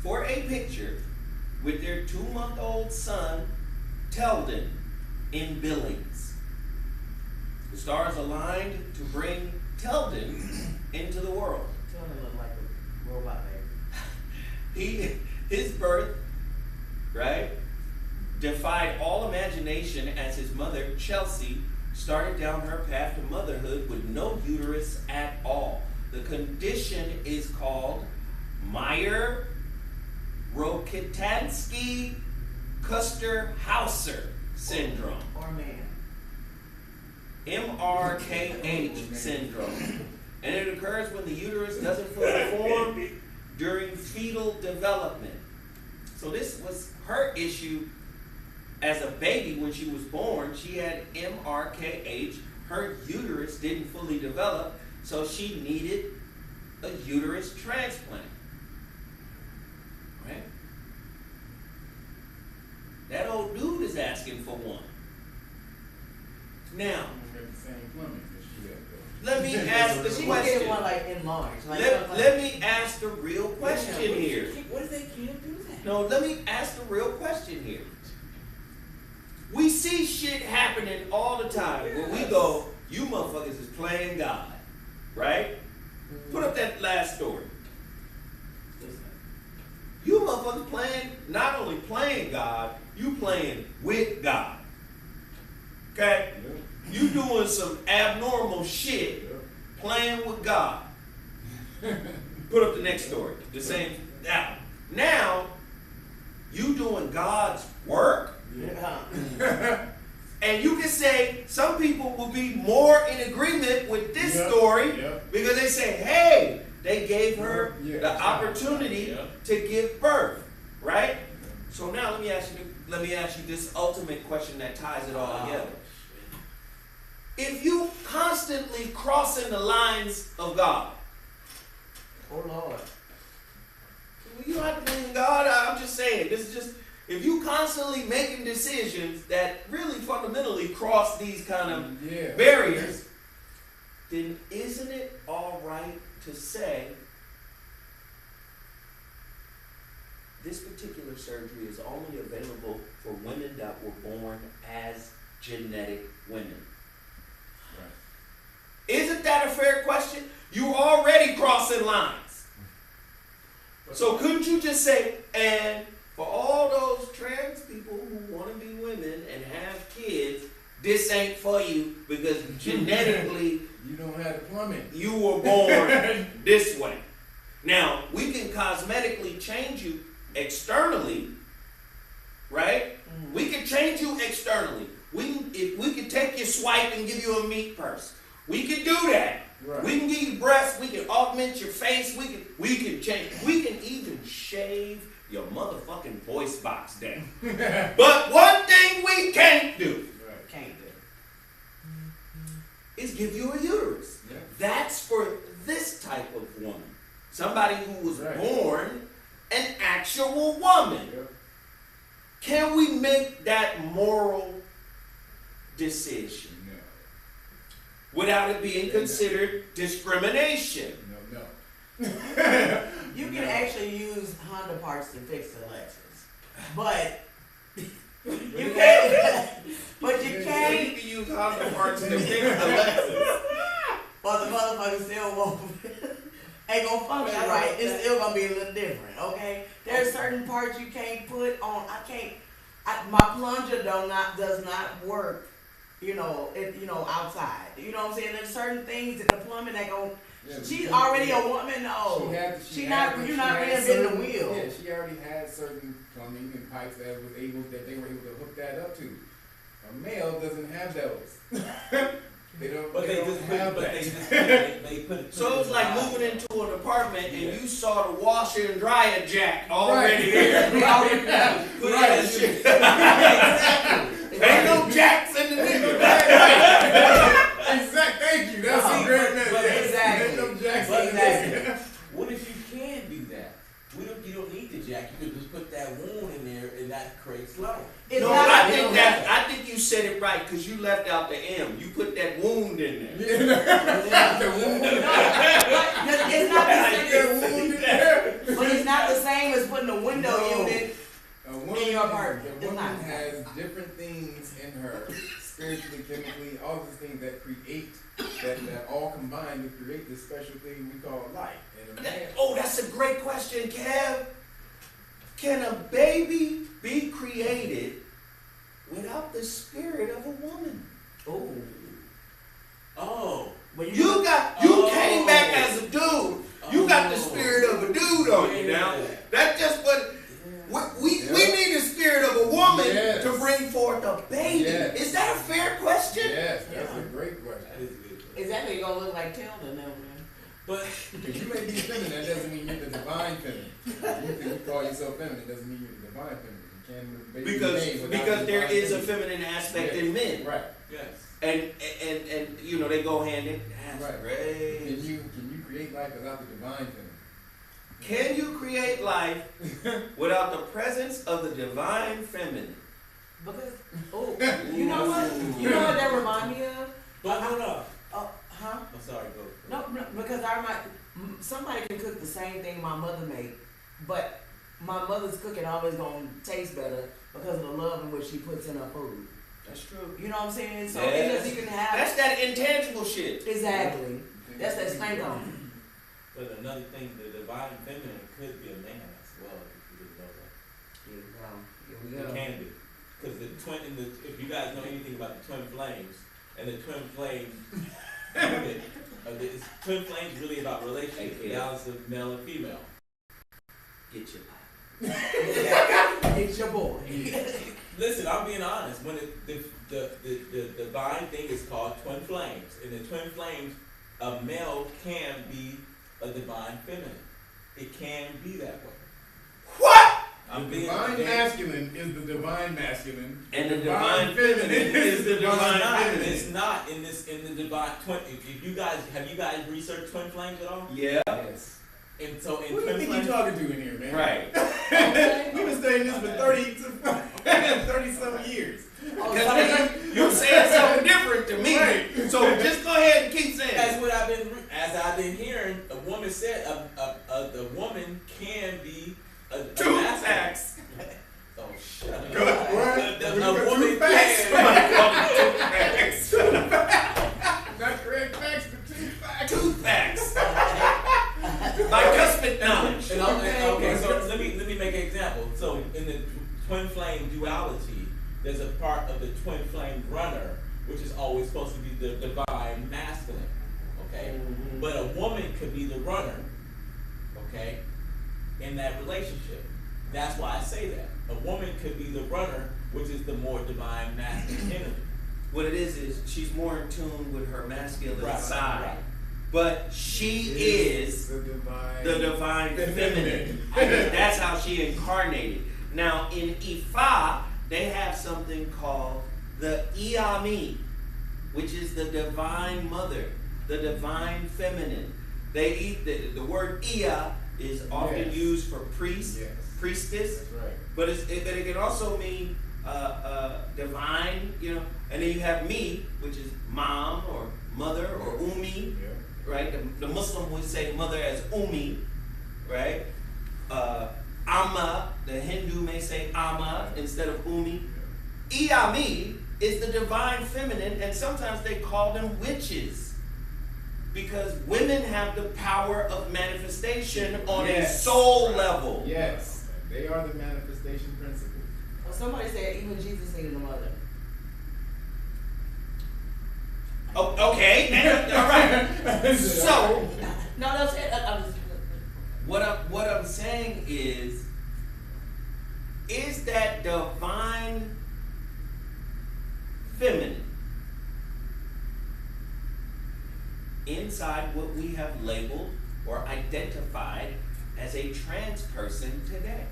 for a picture with their 2-month-old son Teldon in Billings. The stars aligned to bring Teldon into the world. Tell me look like a robot baby. His birth, right, defied all imagination as his mother, Chelsea, started down her path to motherhood with no uterus at all. The condition is called Meyer-Rokitansky-Kuster-Hauser syndrome. Or man. MRKH syndrome. And it occurs when the uterus doesn't fully form during fetal development. So this was her issue as a baby when she was born. She had MRKH. Her uterus didn't fully develop, so she needed a uterus transplant. Right? That old dude is asking for one. Now, let me ask the She question. get one like enlarged. Like, Let me ask the real question here. What if they can't do that? No, let me ask the real question here. We see shit happening all the time where we go, you motherfuckers is playing God, right? Put up that last story. You motherfuckers playing, not only playing God, you playing with God. Okay? You doing some abnormal shit playing with God. Put up the next story. The same. Now, you doing God's work, And you can say some people will be more in agreement with this story because they say, hey, they gave her the opportunity to give birth, right? So now let me ask you this ultimate question that ties it all together. If you constantly crossing the lines of God, Oh Lord. you don't have to believe in God. I'm just saying, this is just, if you constantly making decisions that really fundamentally cross these kind of barriers, then isn't it all right to say this particular surgery is only available for women that were born as genetic women? Right. Isn't that a fair question? You're already crossing lines. So couldn't you just say, and for all those trans people who want to be women and have kids, this ain't for you because genetically you don't have the plumbing. You were born this way. Now, we can cosmetically change you externally, right? Mm-hmm. We can change you externally. We can take your swipe and give you a meat purse. We can do that. Right. We can give you breasts. We can augment your face. We can change. We can even shave your motherfucking voice box down. But one thing we can't do, is give you a uterus. Yeah. That's for this type of woman. Somebody who was born an actual woman. Yeah. Can we make that moral decision? Without it being considered discrimination. No. You can actually use Honda parts to fix the Lexus, but you can't. But you can't. You can use Honda parts to fix the Lexus, but the motherfucker still won't. Ain't gonna function right. It's still gonna be a little different. Okay. There's certain parts you can't put on. My plunger does not work. Outside. You know what I'm saying? There's certain things that the plumbing that go. She's already a woman. No, you're not reinventing the wheel. Yeah, she already had certain plumbing and pipes that they were able to hook that up to. A male doesn't have those. They don't. But they put it. So it's like moving into an apartment and you saw the washer and dryer jack already there. They already put that shit. Exactly. Ain't no jacks in the nigga. Exactly. Thank you. That's a great message. Exactly. Ain't no jacks in the nigga. What if you can do that? You don't need the jack. You could just put that wound in there, and that creates love. I think you said it right because you left out the M. You put that wound in there. It's not the same as putting a window unit in your apartment. The woman has different things in her, spiritually, chemically, all these things that create, that all combine to create this special thing we call life. That's a great question, Kev. Can a baby be created without the spirit of a woman? But you came back as a dude. You got the spirit of a dude on you now. That's just what we need the spirit of a woman to bring forth a baby. Yes. Is that a fair question? Yes, that's a great question. Exactly, you're gonna look like Tilda now, man. But if you may be feminine, that doesn't mean you're the divine feminine. You call yourself feminine, doesn't mean you're the divine feminine. You can't because there is a feminine aspect in men. Right. Yes. And they go hand in hand. That's great. Can you create life without the divine feminine? Can you create life without the presence of the divine feminine? Because you know what? You know what that remind me of? But hold up. Huh? I'm sorry, go. No, because somebody can cook the same thing my mother made, but my mother's cooking always gonna taste better because of the love in which she puts in her food. That's true. You know what I'm saying? So it's just you can have. That's that intangible shit. Exactly. That's that stank on. But another thing, the divine feminine could be a man as well. If you didn't know that. It can be. Because if you guys know anything about the twin flames, and the twin flame unit, twin flames really about relationships, the balance of male and female. Get your It's your boy. Listen, I'm being honest. When the divine thing is called twin flames, in the twin flames, a male can be a divine feminine. It can be that way. What? The divine masculine is the divine masculine, And the divine feminine is the divine feminine. It's not in the divine twin. If you guys have you guys researched twin flames at all? Yeah. yes. And so in Who do you twin think flames, you're talking to in here, man? Right. We've been studying this for 30-some years. Because you're saying something different to me. Right. So just go ahead and keep saying that's it. what I've been hearing. A woman said the woman can be a Two masculine. facts. Oh, shut up. Good. A woman facts. can. Two facts. Not correct facts, but two facts. Two facts. Bicuspid knowledge. Okay, so let me make an example. So in the twin flame duality, there's a part of the twin flame runner, which is always supposed to be the divine masculine. Okay? But a woman could be the runner, okay, in that relationship. That's why I say that. A woman could be the runner, which is the more divine masculine energy. What it is she's more in tune with her masculine Right, side. right. But she is the divine feminine. I mean, that's how she incarnated. Now in Ifa, they have something called the Iami, which is the divine mother, the divine feminine. They eat the word Ia is often Yes. used for priest, Yes. priestess, That's right. but it can also mean divine, you know. And then you have me, which is mom or mother or umi, Yeah. right? The Muslim would say mother as umi, right? Amma, the Hindu may say Amma instead of umi. Iami is the divine feminine, and sometimes they call them witches because women have the power of manifestation on a Yes. soul level. Yes. They are the manifestation principle. Well, somebody said even Jesus needed a mother. Oh, okay, all right. So No, that's it. I'm just. what I'm saying is that divine feminine inside what we have labeled or identified as a trans person today?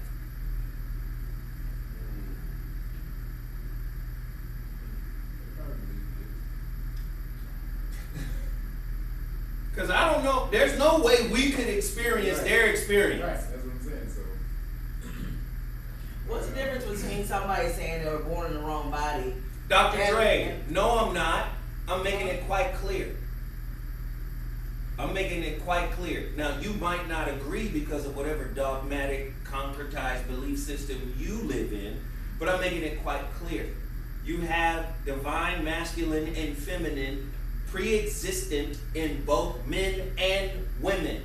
Because I don't know, there's no way we could experience Right. their Right, experience. that's what I'm saying. So What's the difference between somebody saying they were born in the wrong body? Dr. And- Dre, no, I'm not. I'm making it quite clear. I'm making it quite clear. Now, you might not agree because of whatever dogmatic, concretized belief system you live in, but I'm making it quite clear. You have divine masculine and feminine pre-existent in both men and women.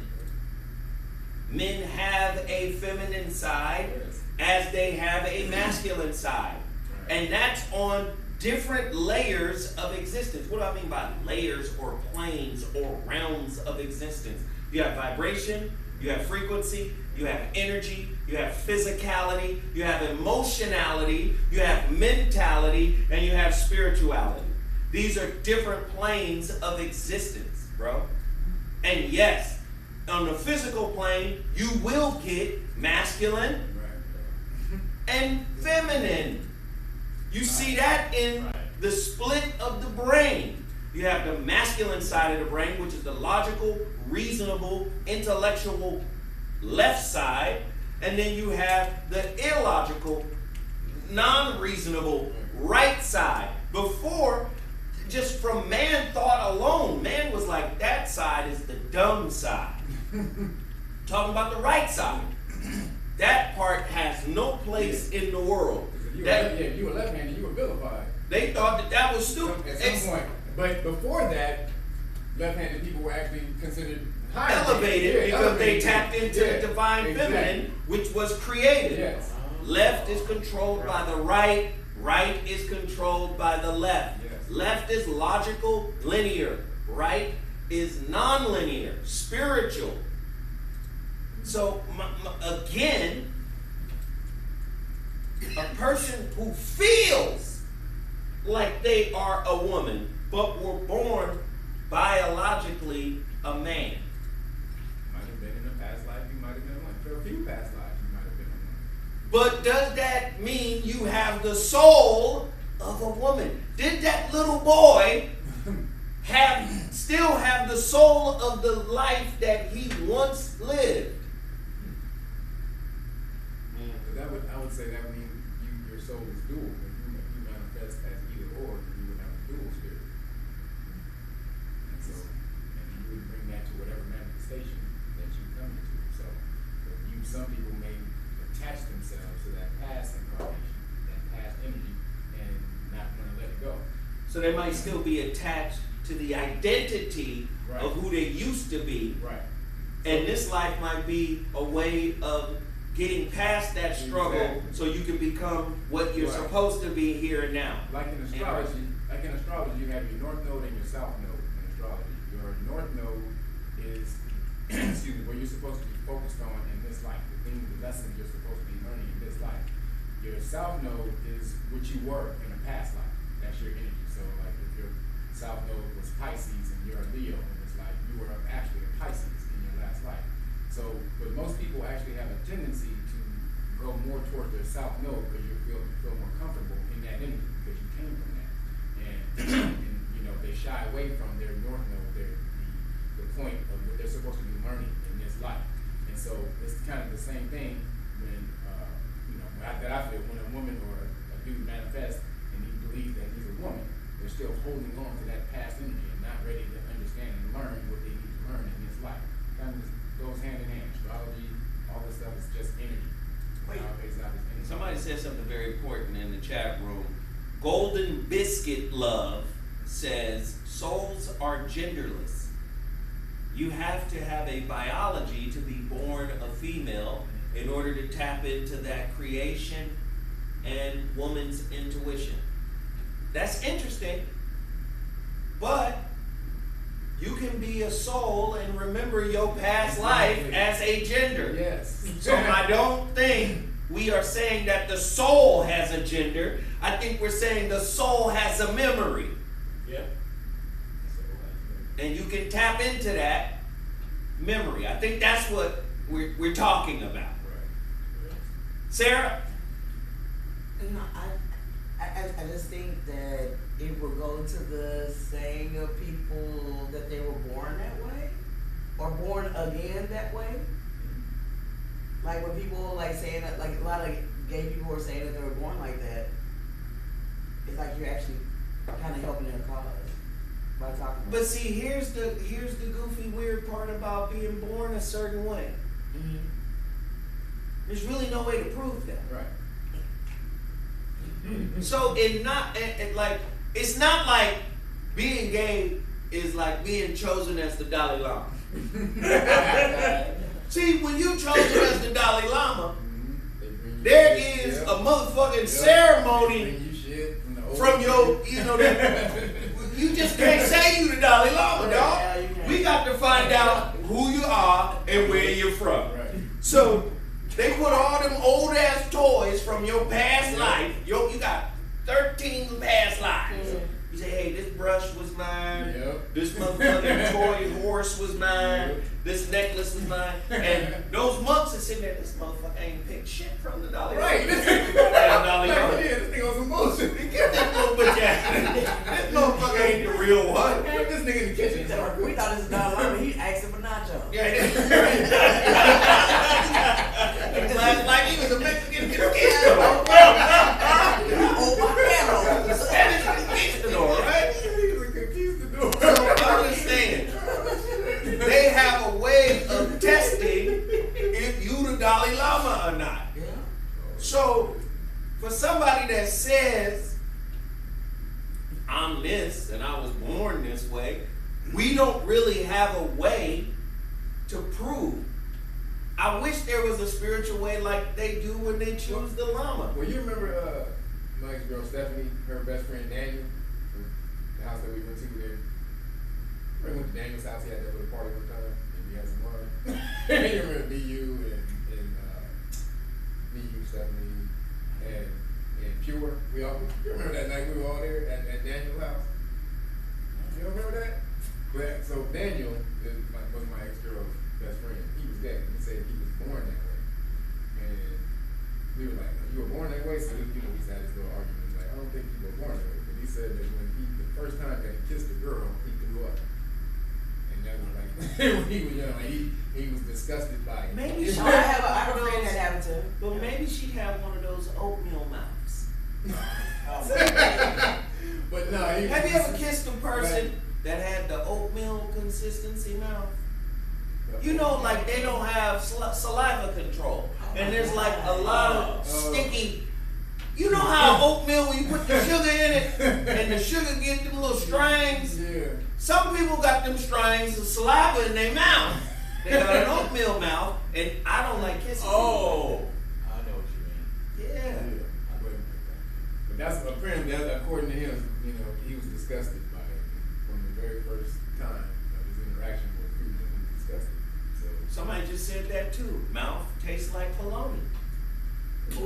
Men have a feminine side as they have a masculine side. And that's on different layers of existence. What do I mean by layers or planes or realms of existence? You have vibration, you have frequency, you have energy, you have physicality, you have emotionality, you have mentality, and you have spirituality. These are different planes of existence, bro. And yes, on the physical plane, you will get masculine and feminine. You see that in the split of the brain. You have the masculine side of the brain, which is the logical, reasonable, intellectual left side, and then you have the illogical, non-reasonable right side. Before, just from man thought alone, man was like, that side is the dumb side. Talking about the right side. That part has no place in the world. you were left-handed, you were vilified. They thought that was stupid. At some point. But before that, left-handed people were actually considered higher. Elevated because elevated. they tapped into the divine feminine, which was created. Yes. Left is controlled by the right, right is controlled by the left. Yes. Left is logical, linear. Right is non-linear, spiritual. So, again, a person who feels like they are a woman, but were born biologically a man. Might have been in a past life, you might have been one. For a few past lives, you might have been one. But does that mean you have the soul of a woman? Did that little boy still have the soul of the life that he once lived? I would say that would mean your soul is dual. If you manifest as either or, then you would have a dual spirit. And you would bring that to whatever manifestation that you come into. So some people may attach themselves to that past incarnation, that past energy, and not want to let it go. So they might still be attached to the identity of who they used to be. Right. And this life might be a way of getting past that struggle so you can become what you're supposed to be here and now. Like in astrology, you have your north node and your south node in astrology. Your north node is where you're supposed to be focused on in this life, the lessons you're supposed to be learning in this life. Your south node is what you were in a past life. That's your energy. So like if your south node was Pisces and you're a Leo, and it's like you were actually a Pisces in your last life. So, but most people actually have a tendency to go more towards their south node because you feel more comfortable in that energy because you came from that, and they shy away from their north node, the point of what they're supposed to be learning in this life. And so it's kind of the same thing when I feel when a woman or a dude manifests and he believes that he's a woman, they're still holding on to that past energy and not ready to understand and learn what they need to learn in this life. Kind of just goes hand in hand. Astrology, all this stuff is just energy. Wait, energy. somebody said something very important in the chat room. Golden Biscuit Love says souls are genderless. You have to have a biology to be born a female in order to tap into that creation and woman's intuition. That's interesting, but you can be a soul and remember your past life as a gender. Yes. So I don't think we are saying that the soul has a gender. I think we're saying the soul has a memory. Yeah. And you can tap into that memory. I think that's what we're talking about. Right. Sarah? No, I just think that it will go to the saying of people that they were born that way or born again that way. Like when people like saying that, like a lot of gay people are saying that they were born like that, it's like you're actually kind of helping their cause by talking about But see, here's the goofy weird part about being born a certain way. Mm-hmm. There's really no way to prove that. Right. So it's not like being gay is like being chosen as the Dalai Lama. See, when you chosen as the Dalai Lama, there is a motherfucking ceremony from your, you just can't say you the Dalai Lama, dog. We got to find out who you are and where you're from. So they put all them old ass toys from your past life. You got 13 past lives. You say, hey, this brush was mine. Yep. This motherfucking toy horse was mine. Yep. This necklace was mine. And those monks are sitting there, this motherfucker ain't picked shit from the Dalai Lama. Right. This This nigga on some bullshit. Get that little bitch out. This motherfucker ain't the real one. This nigga in the kitchen. We thought this was Dalai Lama. He asking for nachos. Yeah, last night he was a Mexican kid. Oh my God. Conquistador, right? He's a conquistador. So understand, they have a way of testing if you the Dalai Lama or not. Yeah. So for somebody that says, I'm this and I was born this way, we don't really have a way to prove. I wish there was a spiritual way like they do when they choose the Lama. Well, you remember Mike's girl Stephanie, her best friend Daniel, the house that we went to there. We went to Daniel's house. He had that little party one time, and we had some wine. You remember BU and BU Stephanie, and when he was young. Like he was disgusted by it. Maybe she I have a friend that happened to. But maybe she'd have one of those oatmeal mouths. But no, Have you ever kissed a person that had the oatmeal consistency mouth? You know, like they don't have saliva control, and there's like a lot of sticky. You know how oatmeal, when you put the sugar in it, and the sugar get them little strings. Yeah. Some people got them strings of saliva in their mouth. They got an oatmeal mouth, and I don't like kissing. Oh, I know what you mean. Yeah. But that's apparently, according to him, you know, he was disgusted by it from the very first time of his interaction with food. He was disgusted. So Somebody just said that too. Mouth tastes like bologna. Is it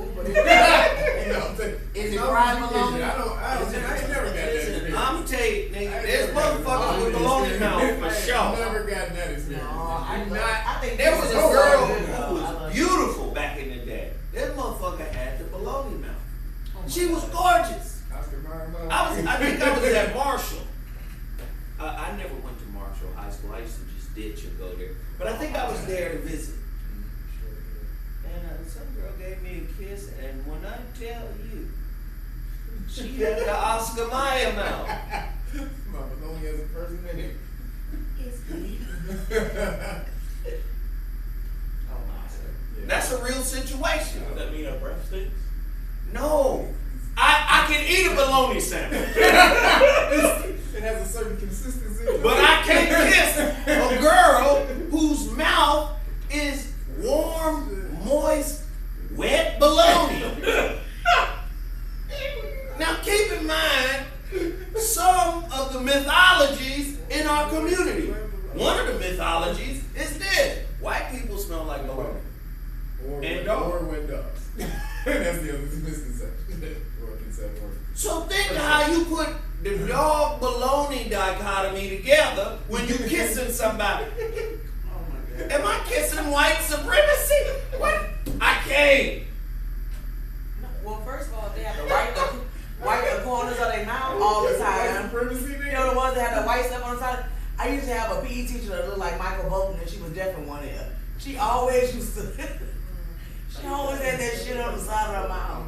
fried bologna? I ain't never got that experience. I'm telling you, nigga, there's motherfuckers with bologna mouth for I've sure. never gotten that experience. I think There was a girl good, who was beautiful back in the day. That motherfucker had the bologna mouth. She was gorgeous. I think I was at Marshall. I never went to Marshall High School. I used to just ditch and go there. But I think I was there to visit. And some girl gave me a kiss, and when I tell you, she had the Oscar Mayer mouth. My bologna has a person in it. That's a real situation. Does that mean her breath stinks? No. I can eat a bologna sandwich. It has a certain consistency. But I can't kiss a girl whose mouth is warm, moist, wet bologna. Now keep in mind some of the mythologies in our community. One of the mythologies is this: white people smell like bologna. Or when dogs. That's the other misconception. So think of how you put the dog bologna dichotomy together when you kissing somebody. Am I kissing white supremacy? What? I can't. Well, first of all, they have to wipe the corners of their mouth all the time. You know the ones that have the white stuff on the side? I used to have a PE teacher that looked like Michael Bolton, and she was deaf in one ear. She always used to, she always had that shit on the side of her mouth.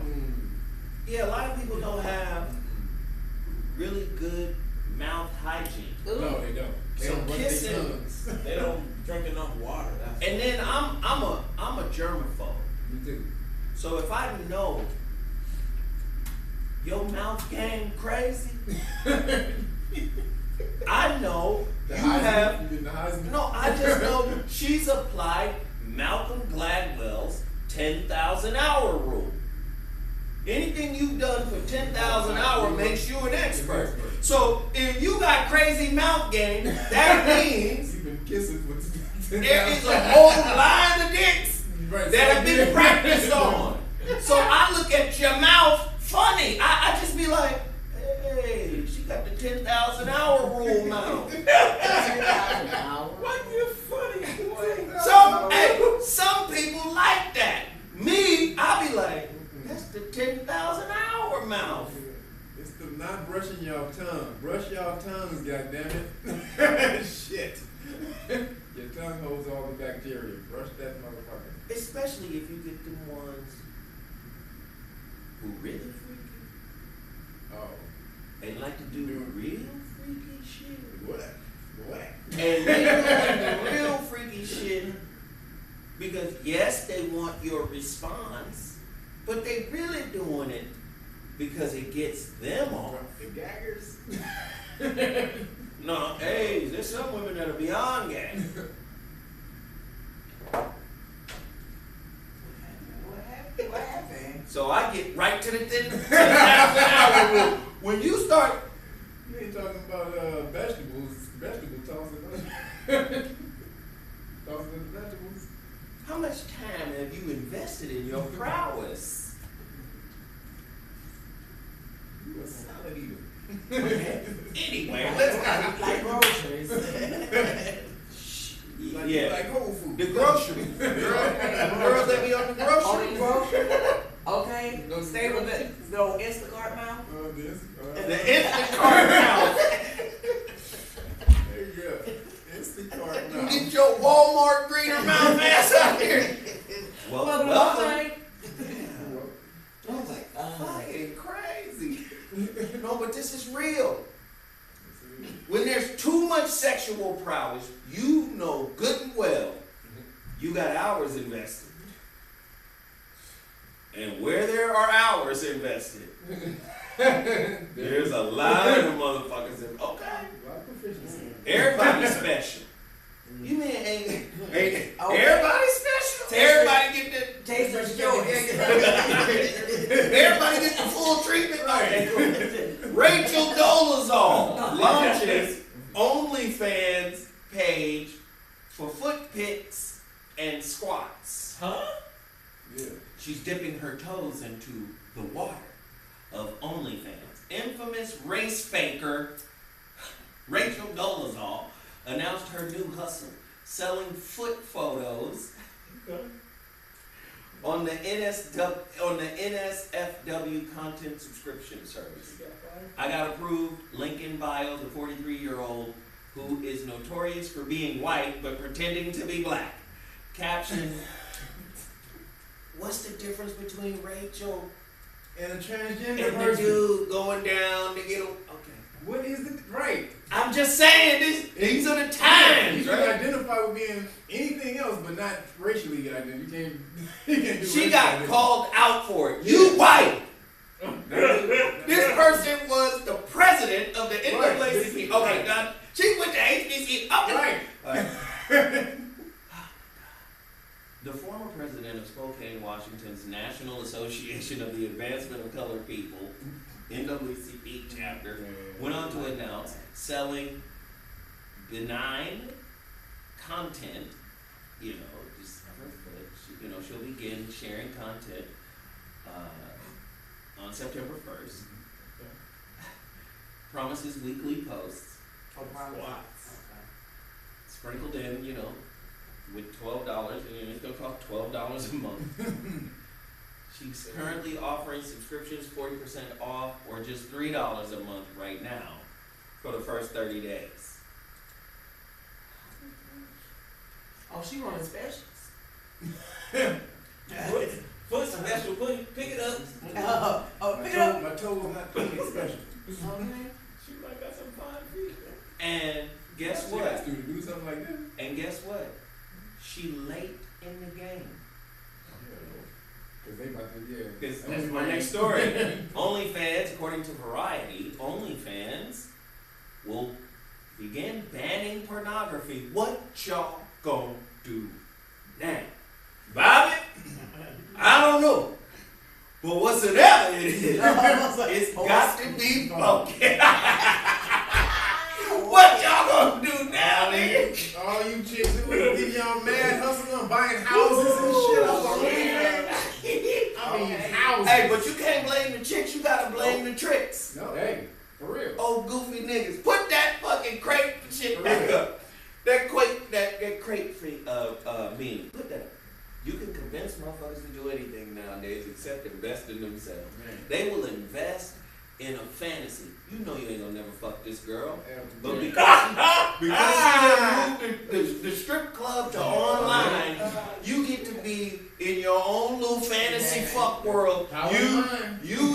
Yeah, a lot of people don't have really good mouth hygiene. No, they don't. They So don't brush their kissing- tongues. They don't drink enough water. That's And then I'm a germaphobe. Me too. So if I know your mouth game crazy, I know The you Heisman, have. you did the Heisman? No, I just know she's applied Malcolm Gladwell's 10,000 hour rule. Anything you've done for 10,000 hours makes you an expert. So if you got crazy mouth game, that means You've been kissing for 10,000 there is a whole line of dicks Right, that so have you- been practiced on. So I look at your mouth funny. I just be like, hey, she got the 10,000 hour rule mouth. what you funny boy. Some people like that. Me, I be like, that's the 10,000 hour mouth. It's the not brushing y'all tongue. Brush y'all tongues, goddammit. Shit. Your tongue holds all the bacteria. Brush that motherfucker. Especially if you get them ones who really freaky Oh. and like to do real freaky shit. What? And they doing the real freaky shit because yes, they want your response, but they really doing it because it gets them off. The gaggers? No, hey, there's some women that are beyond gay. What happened? So I get right to the 10,000 hour rule. When you start, You ain't talking about vegetables. Vegetable tossing. Tossing the vegetables. how much time have you invested in your prowess? You a salad eater. Anyway, let's not. Like groceries. Like, Yeah. like Whole Foods. The grocery. Girls that be on the On the grocery. grocery. Okay. Stay with the old Instacart mouth. The Instacart mouth. There you go. Instacart now. Get your Walmart greener mouth ass out here. Welcome. I was like, fucking crazy. No, but this is real. When there's too much sexual prowess, you know good and well you got hours invested. And where there are hours invested, there's a lot of motherfuckers in. Okay. Everybody's special. You mean ain't everybody special? Everybody get the Taste of show. everybody get the full treatment. Rachel Dolezal launches OnlyFans page for foot pics and squats. Huh? Yeah. She's dipping her toes into the water of OnlyFans. Infamous race faker Rachel Dolezal announced her new hustle, selling foot photos on the NSFW content subscription service. I got approved, link in bio, the 43-year-old who is notorious for being white but pretending to be black. Caption, what's the difference between Rachel And a transgender and the person. dude going down to get a... Okay. What is the right? I'm just saying, these are the You times, can right? identify with being anything else, but not racially identified. You can't do She racial got identity. called out for it. You white! This person was the president of the NAACP. Okay, done. She went to HBC. Okay. Right. The former president of Spokane, Washington's National Association of the Advancement of Colored People, NAACP chapter, went on to announce selling benign content, just her foot. She'll begin sharing content on September 1st. Promises weekly posts. Sprinkled in, with $12, and it's gonna cost $12 a month. She's currently offering subscriptions 40% off, or just $3 a month right now for the first 30 days. Oh, she running specials. Foot special, pick it up. Pick it up. My toe was not picking special. Okay. She might got some fine feet. And guess She what? asked you to do something like that. And guess what? She late in the game. Because they about to, Because that's my next story. OnlyFans, according to Variety, OnlyFans will begin banning pornography. What y'all gonna do now? Bobby? I don't know. But whatsoever it is, it's got to be funky. What y'all gonna do now, nigga? all you chicks who get y'all mad hustling and buying houses and shit off of I mean, houses. Hey, but you can't blame the chicks, you gotta blame the tricks. No, hey, for real. Oh, goofy niggas. Put that fucking crate shit back up. That crate meme. Put that up. You can convince motherfuckers to do anything nowadays except invest in themselves. Man. They will invest in a fantasy. You know you ain't gonna never fuck this girl. But Yeah. because you moved the strip club to online, you get to be in your own little fantasy fuck world. You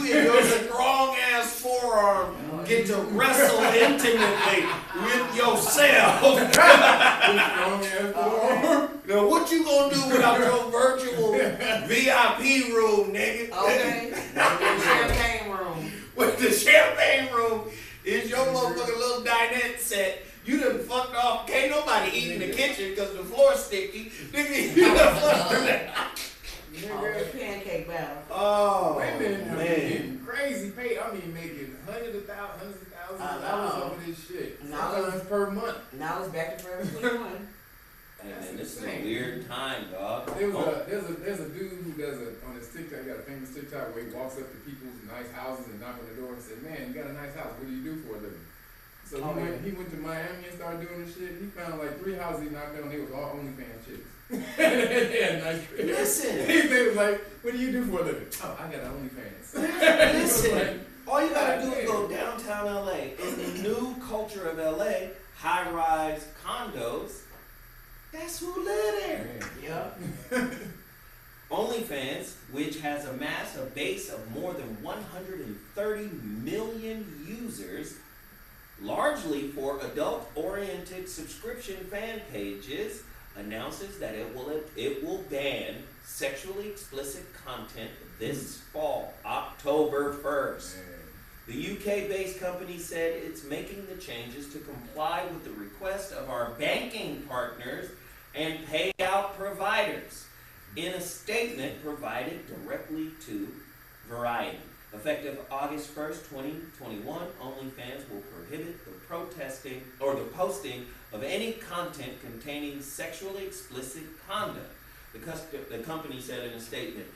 in your strong ass forearm get to wrestle intimately with yourself. Now what you gonna do without your virtual VIP room, nigga? Okay. Champagne room. With the champagne room is your motherfucking little dinette set. You done fucked off. Can't nobody eat in the kitchen because the floor's sticky. Nigga, you done fucked through that. Oh, the pancake battle. Oh, Women are man. getting crazy paid. I mean, making hundreds of thousands of dollars over this shit. Sometimes per month. Now it's back to Forever 21. And this is a weird time, dog. There's a dude who does on his TikTok, he got a famous TikTok where he walks up to people's nice houses and knock on the door and says, "Man, you got a nice house. What do you do for a living?" So he went to Miami and started doing this shit. He found like 3 houses he knocked on. They was all OnlyFans chicks. They had nice cribs. Listen. They was like, "What do you do for a living?" "Oh, I got an OnlyFans." Listen. All you gotta do is go downtown LA. In the new culture of LA, high-rise condos, That's who live there. Yeah. OnlyFans, which has amassed a base of more than 130 million users, largely for adult-oriented subscription fan pages, announces that it will ban sexually explicit content this fall, October 1st. The UK-based company said it's making the changes to comply with the request of our banking partners and payout providers. In a statement provided directly to Variety, effective August 1st, 2021, OnlyFans will prohibit the posting of any content containing sexually explicit conduct. The company said in a statement,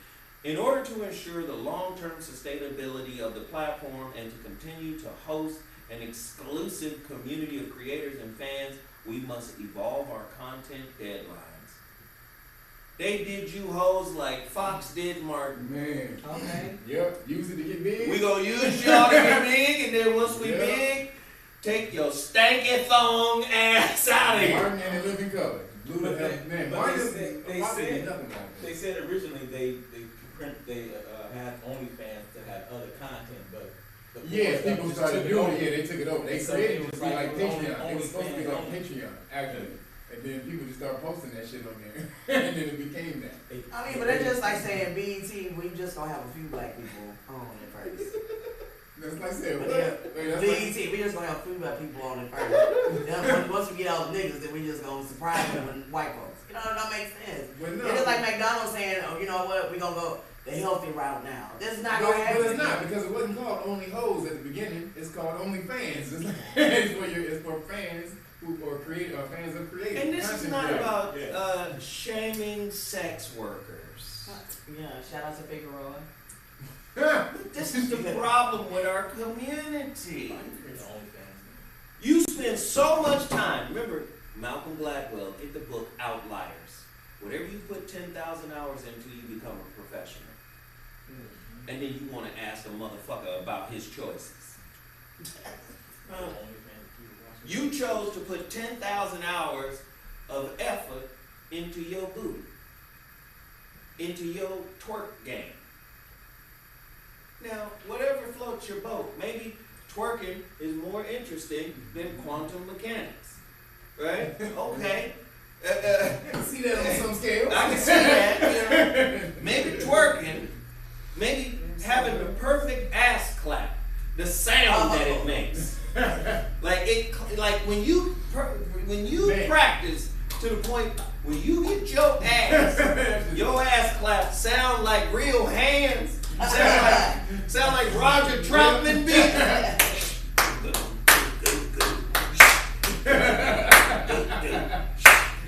in order to ensure the long-term sustainability of the platform and to continue to host an exclusive community of creators and fans, we must evolve our content deadlines. They did you hoes like Fox did Martin. Man. Okay. Yep. Use it to get big. We gonna use y'all to get big, and then once we big, take your stanky thong ass out of here. Martin in the living color. Blue But man. they Martin they said originally they had OnlyFans to have other content, but yeah, people just started took it doing over. it. Yeah, they took it over. They So created it it was to be like like Patreon. only It was supposed to be like fans Patreon, actually. And then people just started posting that shit on there. And then it became that. I mean, but that's just like saying BET, we just gonna have a few black people on it first. That's like saying, But what? yeah, Wait, that's BET, we just gonna have a few black people on it first. Then once we get all the niggas, then we just gonna surprise them with white folks. You know, that makes sense. But no. It's just like McDonald's saying, oh, you know what, we gonna go the healthy route now. This is not gonna happen. But it's not, because it wasn't called Only Hoes at the beginning. It's called Only Fans. It's, like, it's for fans who are fans of creators. And this is not creators. about shaming sex workers. Yeah, shout out to Figueroa. This is the problem with our community. You spend so much time. Remember, Malcolm Gladwell, get the book Outliers. Whatever you put 10,000 hours into, you become a professional. And then you want to ask a motherfucker about his choices. You chose to put 10,000 hours of effort into your booty, into your twerk game. Now, whatever floats your boat, maybe twerking is more interesting than quantum mechanics, right? Okay. I can see that on some scale. I can see that. You know, maybe twerking, maybe having the perfect ass clap, the sound that it makes, like when you Man. practice to the point when you get your ass clap sound like real hands, sound like Roger Troutman beat.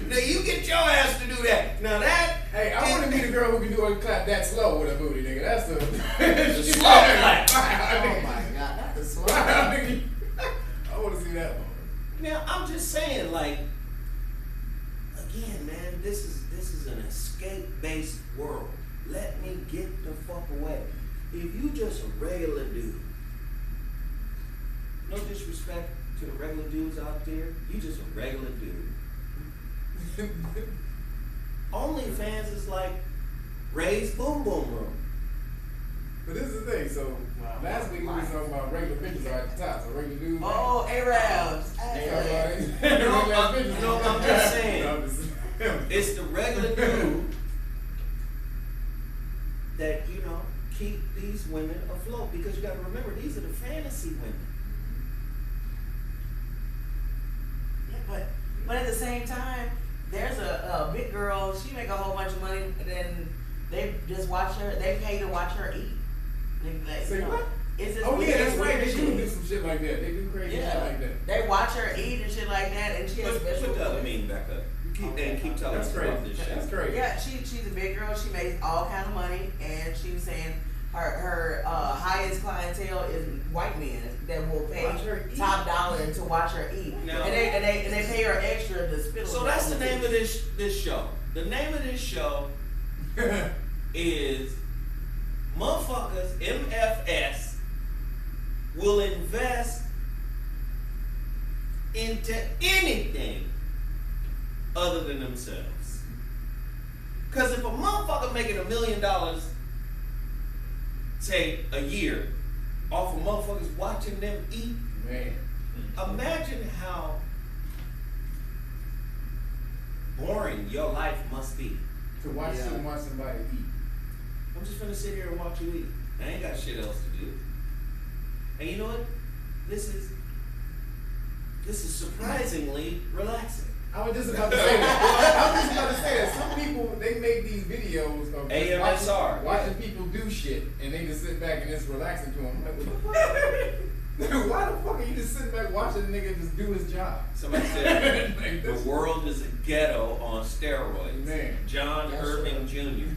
Now you get your ass to do that. Now that. Hey, I want to be the girl who can do a clap that slow with a booty, nigga. That's the slow clap. Oh my god, that's a slow. I want to see that one. Now I'm just saying, like, again, man, this is an escape-based world. Let me get the fuck away. If you just a regular dude, no disrespect to the regular dudes out there, you just a regular dude. OnlyFans is like Ray's Boom Boom Room. But this is the thing. So last week we were talking about regular bitches are at the top. So regular dudes. Oh, Arabs. No, I'm just saying. It's the regular dude that, you know, keep these women afloat, because you got to remember, these are the fantasy women. Yeah, but at the same time, there's a big girl. She make a whole bunch of money, and then they just watch her. They pay to watch her eat. Say what? It's just Oh yeah, that's right. weird They do shit. some shit like that. They do crazy shit like that. They watch her eat and shit like that, and she has special. Put the other meaning back up. Keep telling That's us about crazy. this shit. That's crazy. Yeah, she's a big girl. She makes all kind of money, and she was saying her highest clientele is white men that will pay Watch her eat. top dollar to watch her eat, No. and they pay her extra to spit. So that's the name of this show. The name of this show is motherfuckers, MFS, will invest into anything other than themselves. Because if a motherfucker making $1 million, say, a year, off of motherfuckers watching them eat, Man. imagine how boring your life must be. To watch somebody eat. I'm just gonna sit here and watch you eat. I ain't got shit else to do. And you know what? This is surprisingly relaxing. I was just about to say that. Some people, they make these videos of AMSR. watching people do shit, and they just sit back and it's relaxing to them. I'm like, what the fuck? Why the fuck are you just sitting back watching a nigga just do his job? Somebody said Like, the world is a ghetto on steroids. Man. John Irving Jr.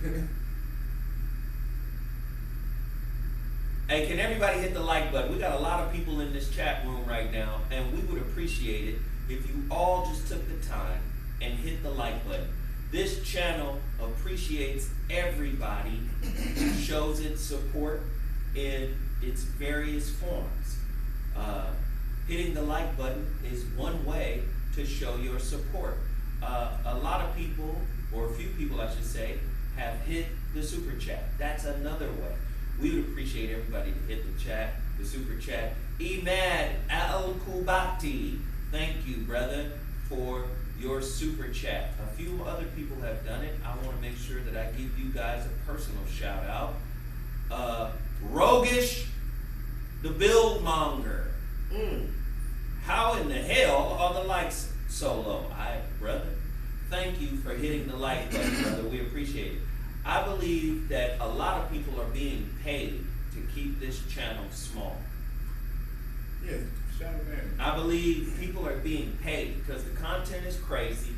Hey, can everybody hit the like button? We got a lot of people in this chat room right now, and we would appreciate it if you all just took the time and hit the like button. This channel appreciates everybody who shows its support in its various forms. Hitting the like button is one way to show your support. A lot of people, or a few people I should say, have hit the super chat. That's another way. We would appreciate everybody to hit the chat, the super chat. Imad Al-Kubati, thank you, brother, for your super chat. A few other people have done it. I want to make sure that I give you guys a personal shout out. Rogish, the Buildmonger. How in the hell are the likes so low? Brother, thank you for hitting the like button, brother. We appreciate it. I believe that a lot of people are being paid to keep this channel small. Yeah, shout out there. I believe people are being paid because the content is crazy.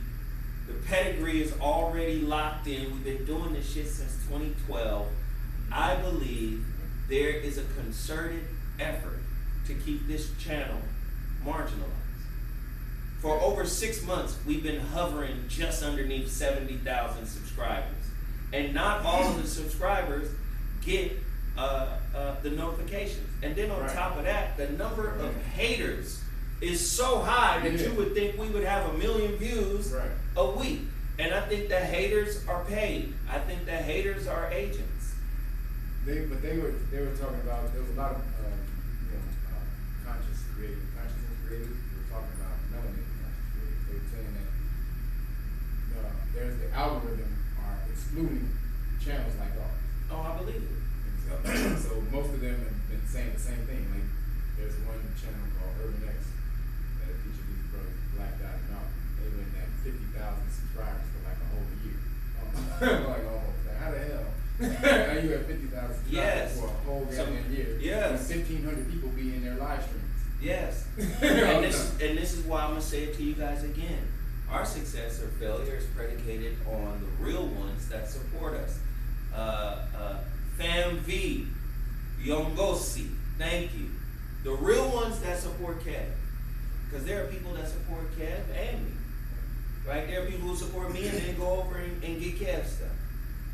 The pedigree is already locked in. We've been doing this shit since 2012. I believe there is a concerted effort to keep this channel marginalized. For over 6 months, we've been hovering just underneath 70,000 subscribers. And not all of the subscribers get the notifications. And then on top of that, the number of haters is so high that you would think we would have 1 million views a week. And I think the haters are paid. I think the haters are agents. They were talking about, there was a lot of consciousness creators who were talking about melanated conscious creators. They were saying that there's the algorithm are excluding channels like ours. Oh, I believe it. So most of them have been saying the same thing. Like there's one channel called Urban X that features these brothers blacked out and out. They went at 50,000 subscribers for like a whole year. Like almost. Like, how the hell? Now you have 50,000 subscribers for a whole goddamn year. Yes. 1,500 people be in their live streams. Yes. and this is why I'm gonna say it to you guys again. Our success or failure is predicated on the real ones that support us. Fam V, Yongosi, thank you. The real ones that support Kev. Because there are people that support Kev and me. Right? There are people who support me and then go over and get Kev stuff.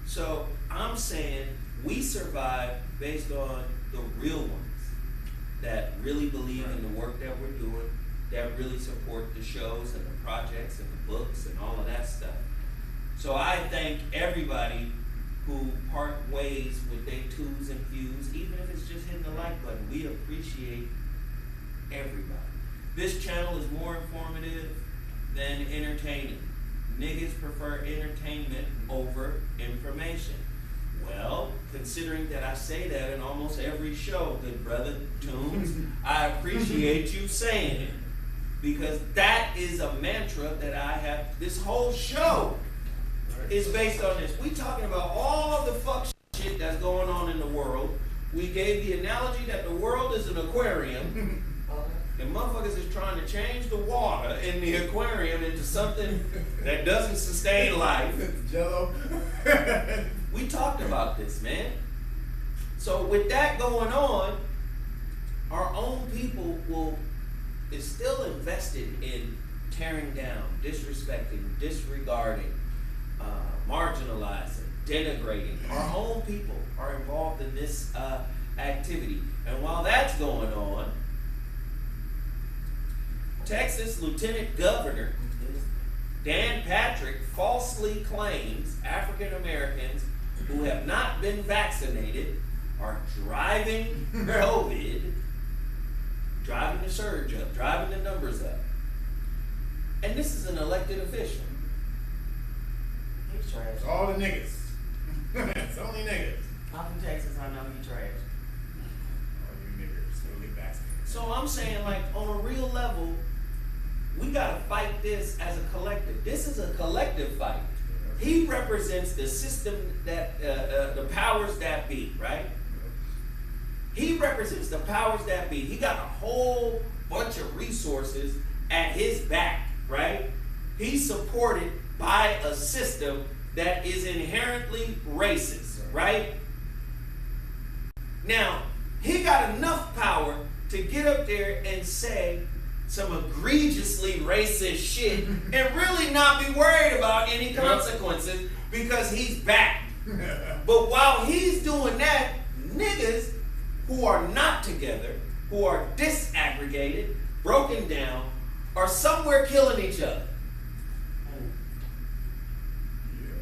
So I'm saying we survive based on the real ones that really believe in the work that we're doing, that really support the shows and the projects and the books and all of that stuff. So I thank everybody who part ways with their twos and fews, even if it's just hitting the like button. We appreciate everybody. This channel is more informative than entertaining. Niggas prefer entertainment over information. Well, considering that I say that in almost every show, good brother Tunes, I appreciate you saying it. Because that is a mantra that I have. This whole show is based on this. We talking about all the fuck shit that's going on in the world. We gave the analogy that the world is an aquarium. And motherfuckers is trying to change the water in the aquarium into something that doesn't sustain life. Jello. We talked about this, man. So with that going on, our own people is still invested in tearing down, disrespecting, disregarding, marginalizing, denigrating. Our own people are involved in this activity. And while that's going on, Texas Lieutenant Governor Dan Patrick falsely claims African Americans who have not been vaccinated are driving COVID, driving the surge up, driving the numbers up. And this is an elected official. He's trash. It's all the niggas. It's only niggas. I'm from Texas, I know he's trash. All you niggers, go get vaccinated. So I'm saying, like, on a real level, we gotta fight this as a collective. This is a collective fight. He represents the system that, the powers that be, right? He represents the powers that be. He got a whole bunch of resources at his back, right? He's supported by a system that is inherently racist, right? Now, he got enough power to get up there and say some egregiously racist shit and really not be worried about any consequences because he's back. But while he's doing that, niggas who are not together, who are disaggregated, broken down, are somewhere killing each other.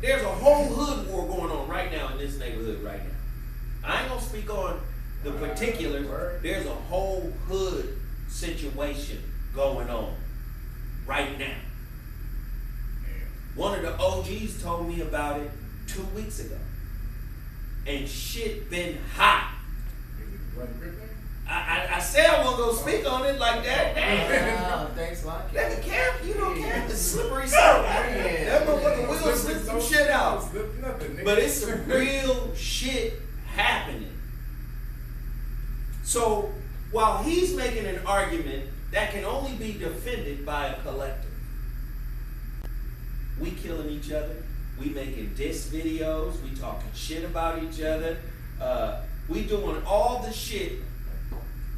There's a whole hood war going on right now in this neighborhood right now. I ain't gonna speak on the particulars. There's a whole hood situation going on right now. One of the OGs told me about it 2 weeks ago. And shit been hot. I said I wasn't gonna speak on it like that. Damn. Thanks a lot. Nigga, Cam, you know Cam is slippery slope. That motherfucker will slip some shit out. But it's some real shit happening. So while he's making an argument that can only be defended by a collective, we killing each other, we making diss videos, we talking shit about each other, we doing all the shit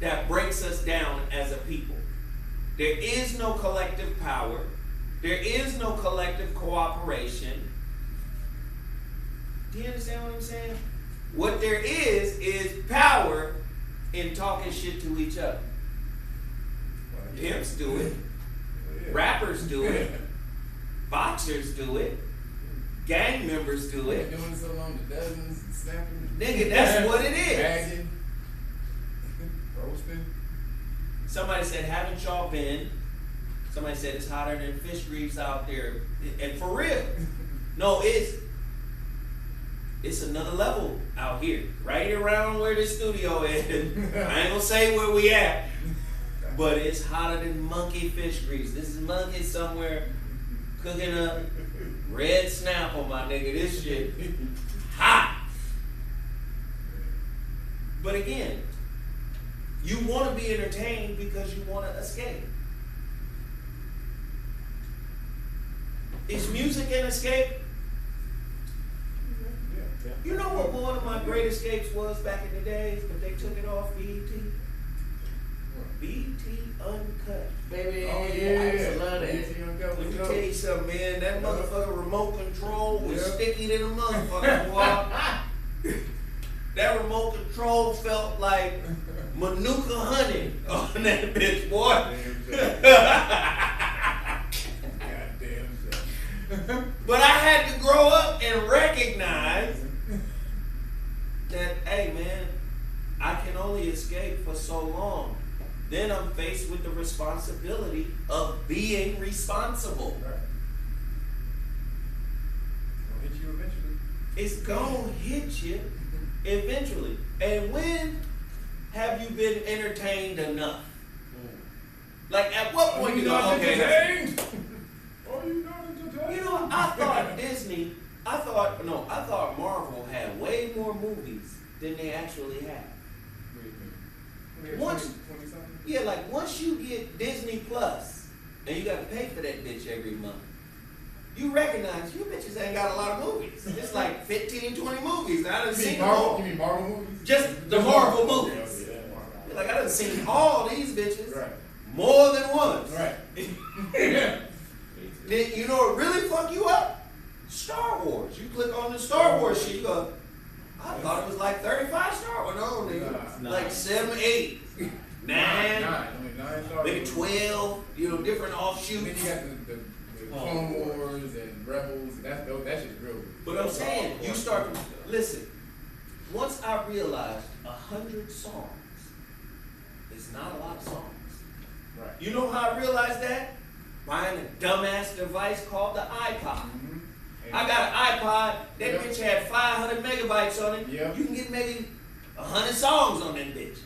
that breaks us down as a people. There is no collective power. There is no collective cooperation. Do you understand what I'm saying? What there is power in talking shit to each other. Pimps do it. Rappers do it. Boxers do it. Gang members do it. Doing it so long, the dozens and snapping. Nigga, that's what it is. Bagging. Roasting. Somebody said, haven't y'all been? Somebody said it's hotter than fish grease out there. And for real. No, it's another level out here. Right around where the studio is. I ain't gonna say where we at. But it's hotter than monkey fish grease. This is monkey somewhere cooking up red snapper, my nigga. This shit hot. But again, you want to be entertained because you want to escape. Is music an escape? You know what one of my great escapes was back in the days, but they took it off BET? BET Uncut. Baby, Oh, I used to love that. Let me tell you something, man. That motherfucker remote control was sticky than a motherfucker, boy. That remote control felt like Manuka honey on that bitch, boy. But I had to grow up and recognize that, hey, man, I can only escape for so long. Then I'm faced with the responsibility of being responsible. Right. It'll hit you eventually. It's gonna hit you eventually. And when have you been entertained enough? Like, at what point you go, okay, entertained? Are you not entertained? you know, I thought Marvel had way more movies than they actually have. Once, 20 something? yeah, like once you get Disney Plus, and you got to pay for that bitch every month, you recognize you bitches ain't got a lot of movies. It's like 15, 20 movies. I done seen them all. You mean Marvel movies? Just the Marvel movies. Yeah. Like I done seen all these bitches Right. more than once. Right. Then you know what really fuck you up? Star Wars. You click on the Star Wars shit, you go, I thought it was like 35 Star Wars. No, nigga. Nah. Like 7, 8, 9, Nine Star maybe Wars. 12, you know, different And offshoots. then you got the Clone Wars and Rebels, and that shit's real. But I'm saying, you start to, listen, once I realized 100 songs is not a lot of songs. Right. You know how I realized that? Buying a dumbass device called the iPod. I got an iPod, that bitch had 500 megabytes on it. Yep. You can get maybe 100 songs on that bitch.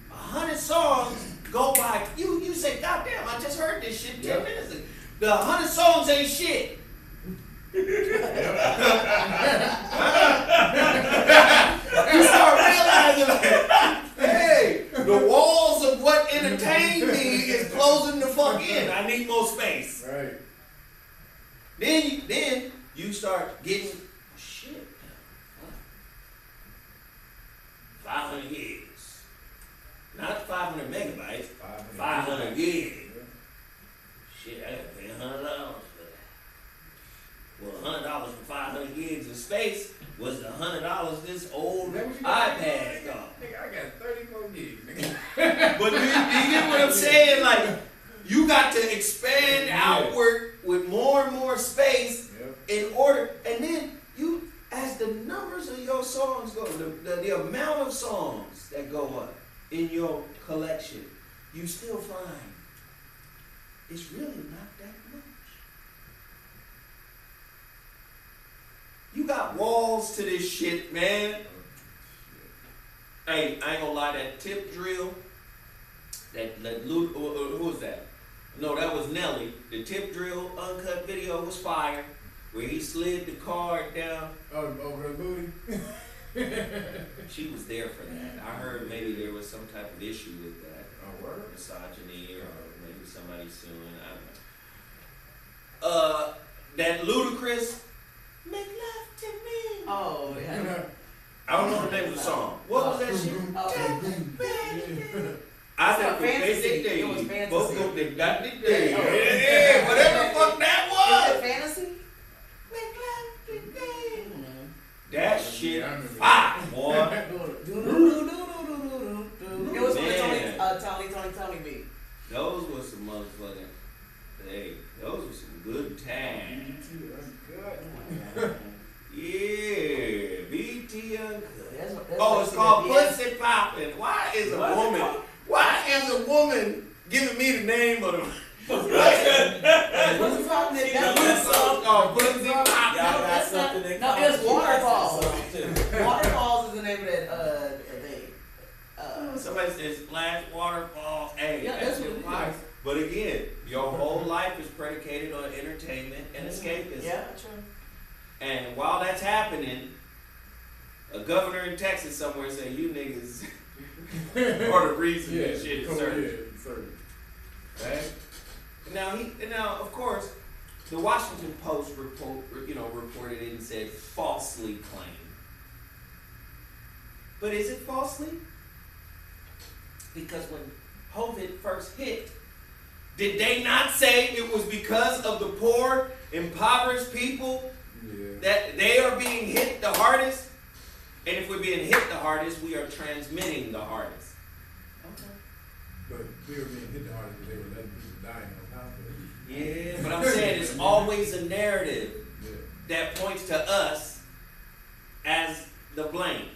100 songs go by, you say, goddamn, I just heard this shit 10 minutes ago. The 100 songs ain't shit. You start realizing, like, hey, the walls of what entertained me is closing the fuck in. I need more space. Right. Then you start getting shit. 500 gigs. Not 500 megabytes. 500 gigs. Shit, I gotta pay $100 for that. Well, $100 for 500 gigs of space was the $100 this old iPad cost. Nigga, I got 34 gigs, nigga. But do you get what I'm saying? Like, you got to expand outward with more and more space in order, and then you, as the numbers of your songs go, the amount of songs that go up in your collection, you still find it's really not that much. You got walls to this shit, man. Hey, I ain't gonna lie, that tip drill, who was that? No, that was Nelly. The tip drill uncut video was fire, where he slid the card down. Over the booty? She was there for that. I heard maybe there was some type of issue with that. Oh, word? Misogyny, or maybe somebody suing, I don't know. That Ludacris, make love to me. Oh, yeah. I don't know the name of the song. What was that shit? I said Fantasy. It was Fantasy. Both of them got the day. Yeah, whatever the fuck that was. Is it Fantasy? Make love to me. That shit I remember fire, boy. It was from the Tony beat. Those were some motherfucking, hey, those were some good times. Yeah, BT Uncut. Oh, it's called Pussy Poppin'. Why is a woman giving me the name of the Pussy Poppin'. That song called Pussy Y'all Poppin'. got something in No, common. it's Waterfalls. Too. Waterfalls is the name of that thing. Somebody says Splash Waterfall. Hey, Yeah, that's what it is. fire. But again, your whole life is predicated on entertainment and escapism. Yeah, true. And while that's happening, a governor in Texas somewhere said, you niggas are the reason this shit is certain. Right? Now, of course, the Washington Post reported it and said falsely claimed. But is it falsely? Because when COVID first hit, did they not say it was because of the poor, impoverished people that they are being hit the hardest? And if we're being hit the hardest, we are transmitting the hardest. Okay. But we were being hit the hardest because they were letting people die in those hospitals. Yeah, but I'm saying it's always a narrative that points to us as the blame.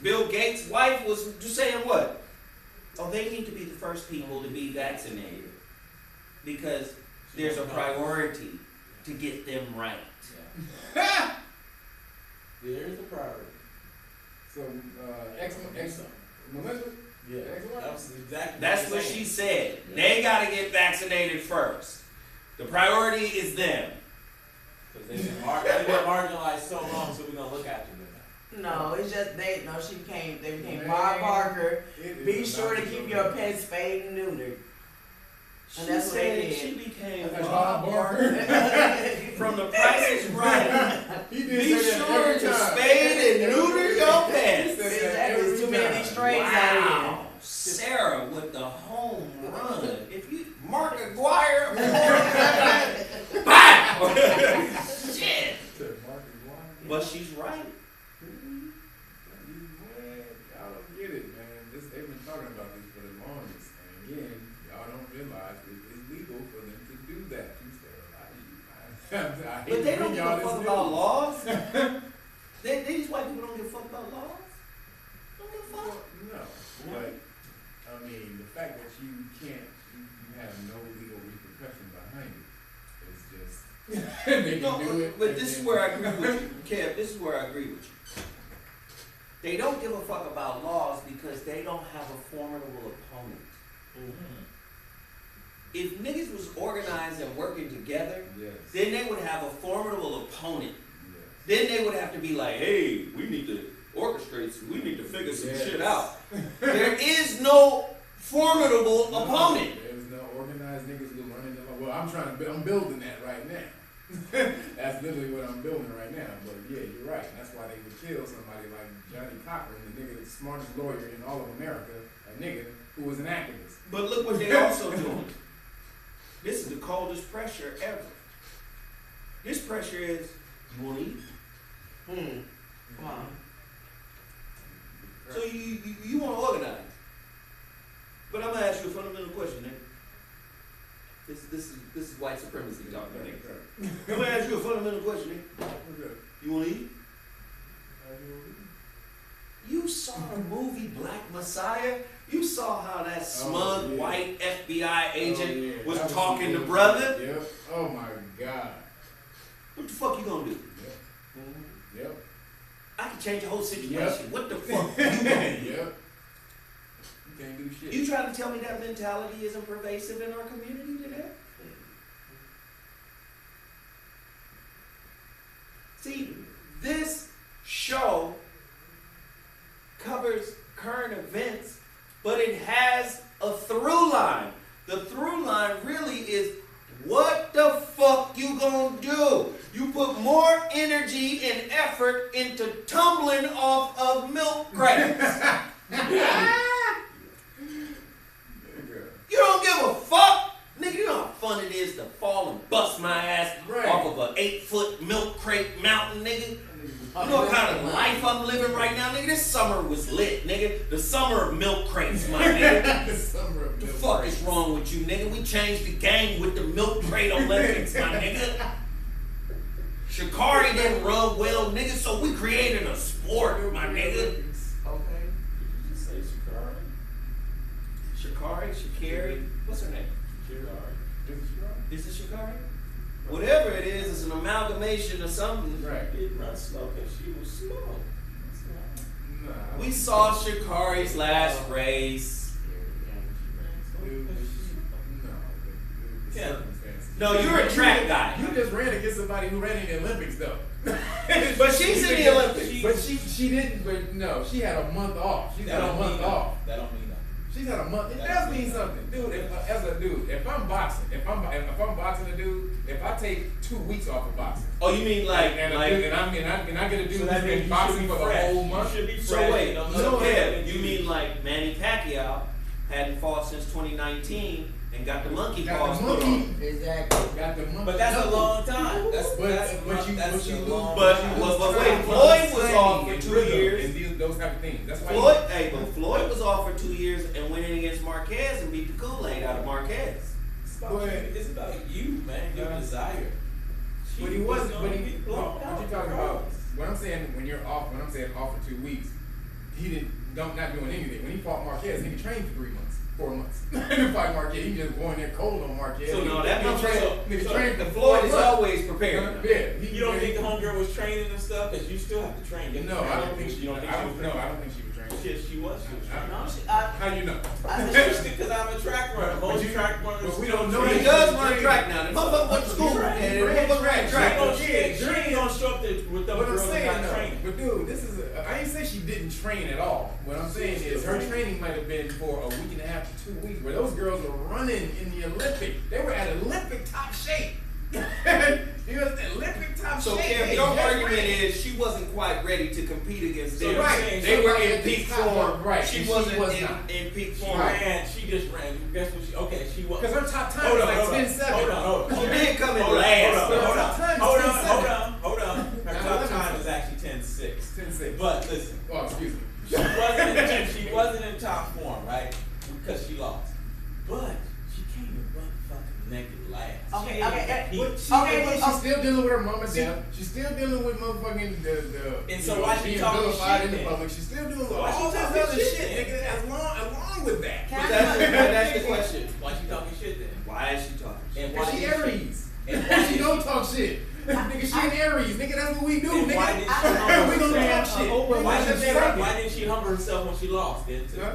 Bill Gates' wife was just saying what? Oh, they need to be the first people to be vaccinated because there's a priority to get them right. Yeah. There's the priority. So, excellent. Melissa? Yeah, that was exactly. That's what she said. They got to get vaccinated first. The priority is them. Because they've been marginalized so long, so we're gonna look after them. No, it's just they became Bob Barker. Be sure to keep your pets spayed and neutered. She And that's what said they she did. became That's Bob Bob Barker from The Price is Right. He did Be say that sure every to time. spade and neuter your He pets. said that There's too many of these strains out Wow. Sarah with the home run. If you Mark Aguirre, bam! Shit. But she's right. Y'all don't get it, man. They've been talking about this for the longest. And again, y'all don't realize that it's legal for them to do that. But they don't give a fuck about laws. These white people don't give a fuck about laws. Don't give a fuck. No, but I mean, the fact that you can't, you have no legal repercussion behind it is just they can do it. But this is where I agree with you, Kev. This is where I agree with you. They don't give a fuck about laws because they don't have a formidable opponent. Mm-hmm. If niggas was organized and working together, Yes. then they would have a formidable opponent. Yes. Then they would have to be like, hey, we need to orchestrate some, we need to figure some shit out. There is no formidable opponent. There's no organized niggas who running the law. Well, I'm building that right now. That's literally what I'm building right now. But yeah, you're right. That's why they would kill somebody like Johnny Cochran, the nigga, the smartest lawyer in all of America, a nigga who was an activist. But look what they also doing. This is the coldest pressure ever. This pressure is, you want to eat? Come on. So you want to organize. But I'm going to ask you a fundamental question, nigga. This is white supremacy talking, nigga. I'm going to ask you a fundamental question, nigga. You want to eat? You saw the movie Black Messiah? You saw how that smug white FBI agent was talking to brother? Yep. Oh my God. What the fuck you gonna do? Yep. Yep. I can change the whole situation. Yep. What the fuck you gonna do? Yep. You can't do shit. You trying to tell me that mentality isn't pervasive in our community today? See, this show covers current events, but it has a through line. The through line really is, what the fuck you gonna do? You put more energy and effort into tumbling off of milk crates. You don't give a fuck. Nigga, you know how fun it is to fall and bust my ass off of an 8-foot milk crate mountain, nigga? You know what kind of life I'm living right now, nigga? This summer was lit, nigga. The summer of milk crates, my nigga. The summer of What the milk fuck crates. is wrong with you, nigga? We changed the game with the milk crate Olympics, my nigga. Shikari didn't run well, nigga, so we created a sport, my nigga. Okay. Did you just say Shikari? Shikari? What's her name? Shikari. Is it Shikari? Whatever it is, it's an amalgamation of something. Right. Didn't run slow because she was slow. Nah, We saw Shikari's last race. Yeah. No, you're a track guy. You just ran against somebody who ran in the Olympics, though. But she's in the Olympics. But she didn't. But no, she had a month off. She's had a month off. That don't mean nothing. She's had a month. It does mean something, dude. If I'm boxing, if I'm boxing a dude, if I take 2 weeks off of boxing. Oh, you mean like And I get a dude who's been you boxing should for be the fresh. whole month. You should be so fresh. wait, Don't so know Kev, that. you mean like Manny Pacquiao hadn't fought since 2019 and got the monkey Got paws the put on? monkey. Exactly. Got the monkey. But that's a long time. That's But a you long But time. wait, Floyd was off for 2 years. And those type of things. That's why. But Floyd was off for 2 years and went in against Marquez and beat the Kool-Aid out of Marquez. It's about you, man. Your desire. But he wasn't. gonna But be he. blocked What out you talking about? regardless. When I'm saying when you're off, when I'm saying off for 2 weeks, he not doing anything. When he fought Marquez, he trained for 3 months, 4 months. To fight Marquez, he just going there cold on Marquez. So no, that Nigga motherfucker. trained The for Floyd 4 is months. always prepared. Yeah, You don't think the homegirl was training and stuff? Because you still have to train. No, I don't think she. You don't think I she don't. was No, training? I don't think she was trained. Yes, she was. She was training. No, How you know? Because I'm a track runner. Most track runners. But we don't know He that. does run track now. The motherfucker went to school and the motherfucker ran track. She ain't gonna show up there with them What I'm girls saying, not though, training. but dude, this is. I ain't say she didn't train at all. What I'm saying is her training might have been for a week and a half to 2 weeks, where those girls were running in the Olympics. They were at Olympic top shape. You understand? Olympic top So shape. Kev, your argument is she wasn't quite ready to compete against them. Right. They were in At the peak top, form. right, She and she wasn't was not. in peak She form. ran. She just ran. Guess what? She was. Because her top time Hold was on, like hold on. 10-7. Hold on. She did come in Hold on, last. hold on, hold on. Her top time Hold is on. 10-7. Hold on. Her Now, top let me time see. is actually 10-6. 10-6. But listen, Oh, excuse me. she wasn't in top form, right? Because she lost. But she came in butt fucking naked last. Okay, She okay, didn't compete. But she still dealing with her mom and dad. She's still dealing with motherfucking the And so why she talking vilified shit in the then? public. She's still dealing with Why she all this talking other shit shit, then? nigga. Along with that. Can But I- that's the question. Why she talking shit then? Why is she talking shit? And why Cause she did Aries. And why And she did don't talk shit. Nigga, she an Aries. Nigga, that's what we do, And nigga. why did she We humble gonna herself? talk shit. Why didn't she humble herself when she lost then too? Huh?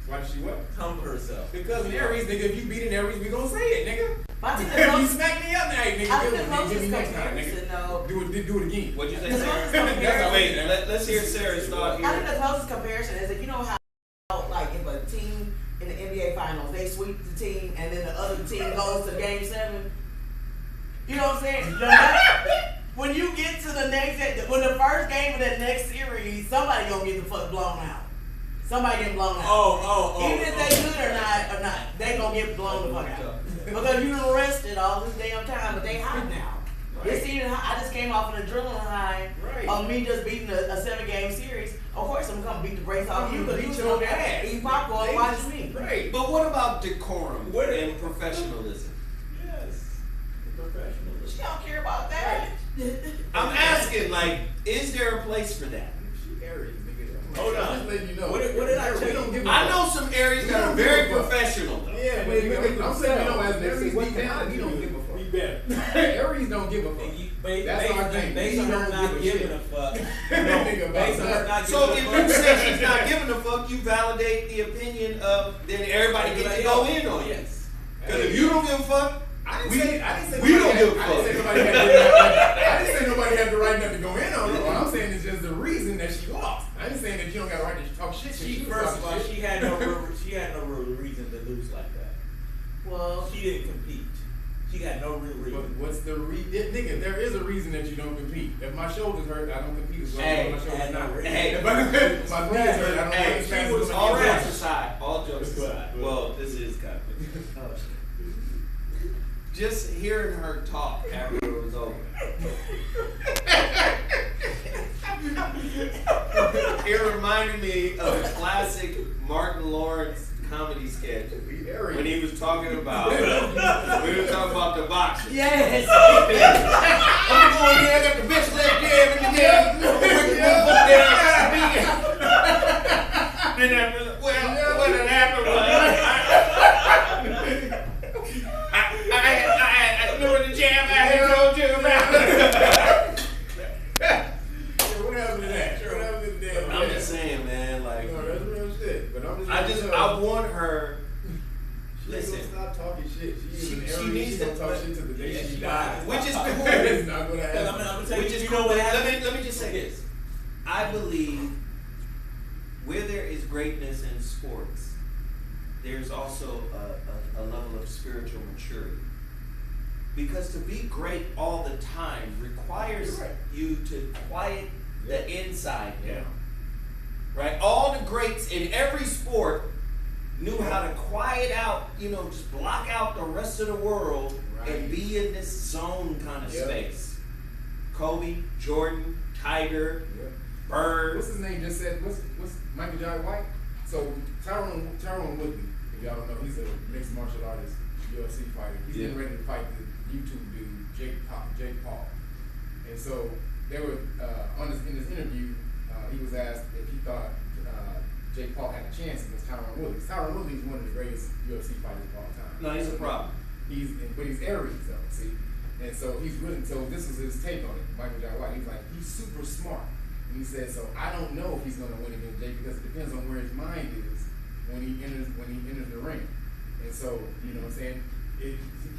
Why did she what? Humble herself. Because an Aries, nigga, if you beat an Aries, we gonna say it, nigga. But I think the If you most, smack me up now, nigga, I think the give me closest next time, comparison, nigga. though, Do it again. What'd you say, The Sarah? closest comparison- Wait, let's hear Sarah's thought I think here. the closest comparison is that you know how, like, if a team in the NBA Finals, they sweep the team and then the other team goes to Game 7. You know what I'm saying? When you get to the next, when the first game of that next series, somebody gonna get the fuck blown out. Somebody get blown out. Oh. Even if they good or not, they gonna get blown the fuck out. Because you done rested all this damn time, but they hot now. This season, I just came off an adrenaline high of me just beating a 7-game series. Of course, I'm gonna beat the brakes off you because you was on there eating popcorn watching me. Right. But what about decorum What- and professionalism? Yes. Professionalism. She don't care about that. I'm asking, like, is there a place for that? She Aries, nigga. Hold on. I'm just letting you know. What did I tell We don't you? give a I fuck. know some areas that are very professional. though. Yeah, but nigga, I'm saying, you know, as an Aries, we don't give a fuck. We better. Aries don't give a fuck. And you, That's our thing. based on We her don't not give a giving shit. a fuck. Nigga, Based on her about not So if giving you a fuck. say she's not giving a fuck, you validate the opinion of then everybody gets to go in on you. Yes. Because if you don't give a fuck, I we didn't say we don't give a I didn't say fuck. nobody had the right. I didn't say nobody had the right not to go in on her. All I'm saying is just the reason that she lost. I ain't saying that you don't got the right to talk shit. She was first of talking all, shit. she had no real reason to lose like that. Well, She didn't compete. She got no real But reason. what's the nigga? There is a reason that you don't compete. If my shoulders hurt, I don't compete as well. Hey, If my shoulders not hurt. hey, If my knees hurt, I don't run Hey, as fast she as was my all knees jokes hurt. aside. All jokes aside. Well, this is kind of. Just hearing her talk after it was over. It reminded me of a classic Martin Lawrence comedy sketch when he was talking about the boxing. yes. I'm going in there, I got the bitch left there, and then after, well, what had happened was I knew the jam I had told you about. What happened to that? What happened to that? I'm just saying, man, like, No, that's real shit. But I'm just. I want her. She ain't Listen, gonna stop talking shit. She she needs needs to to- talk shit to the day Yeah, she she dies. which is cool. It's not gonna Because I'm happen. gonna tell Which you, is you know cool. what Let happened? me just say this. I believe where there is greatness in sports, there's also a level of spiritual maturity. Because to be great all the time requires You're right. you to quiet the inside down. Right? All the greats in every sport knew how to quiet out, just block out the rest of the world and be in this zone kind of Yep. space. Kobe, Jordan, Tiger, Yeah. Bird. What's his name? Just said what's Michael Jai White? So Tyrone Woodley, if y'all don't know, he's a mixed martial artist, UFC fighter. He's getting ready to fight the YouTube dude Jake Paul. And so they were in this interview, he was asked if he thought Jake Paul had a chance against Tyrone Woodley. Tyrone Woodley is one of the greatest UFC fighters of all time. No, he's a problem. But he's Aries though, see? And so so this was his take on it, Michael Jai White. He's like, he's super smart. And he said, so I don't know if he's gonna win against Jake because it depends on where his mind is when he enters the ring. And so, you know what I'm saying?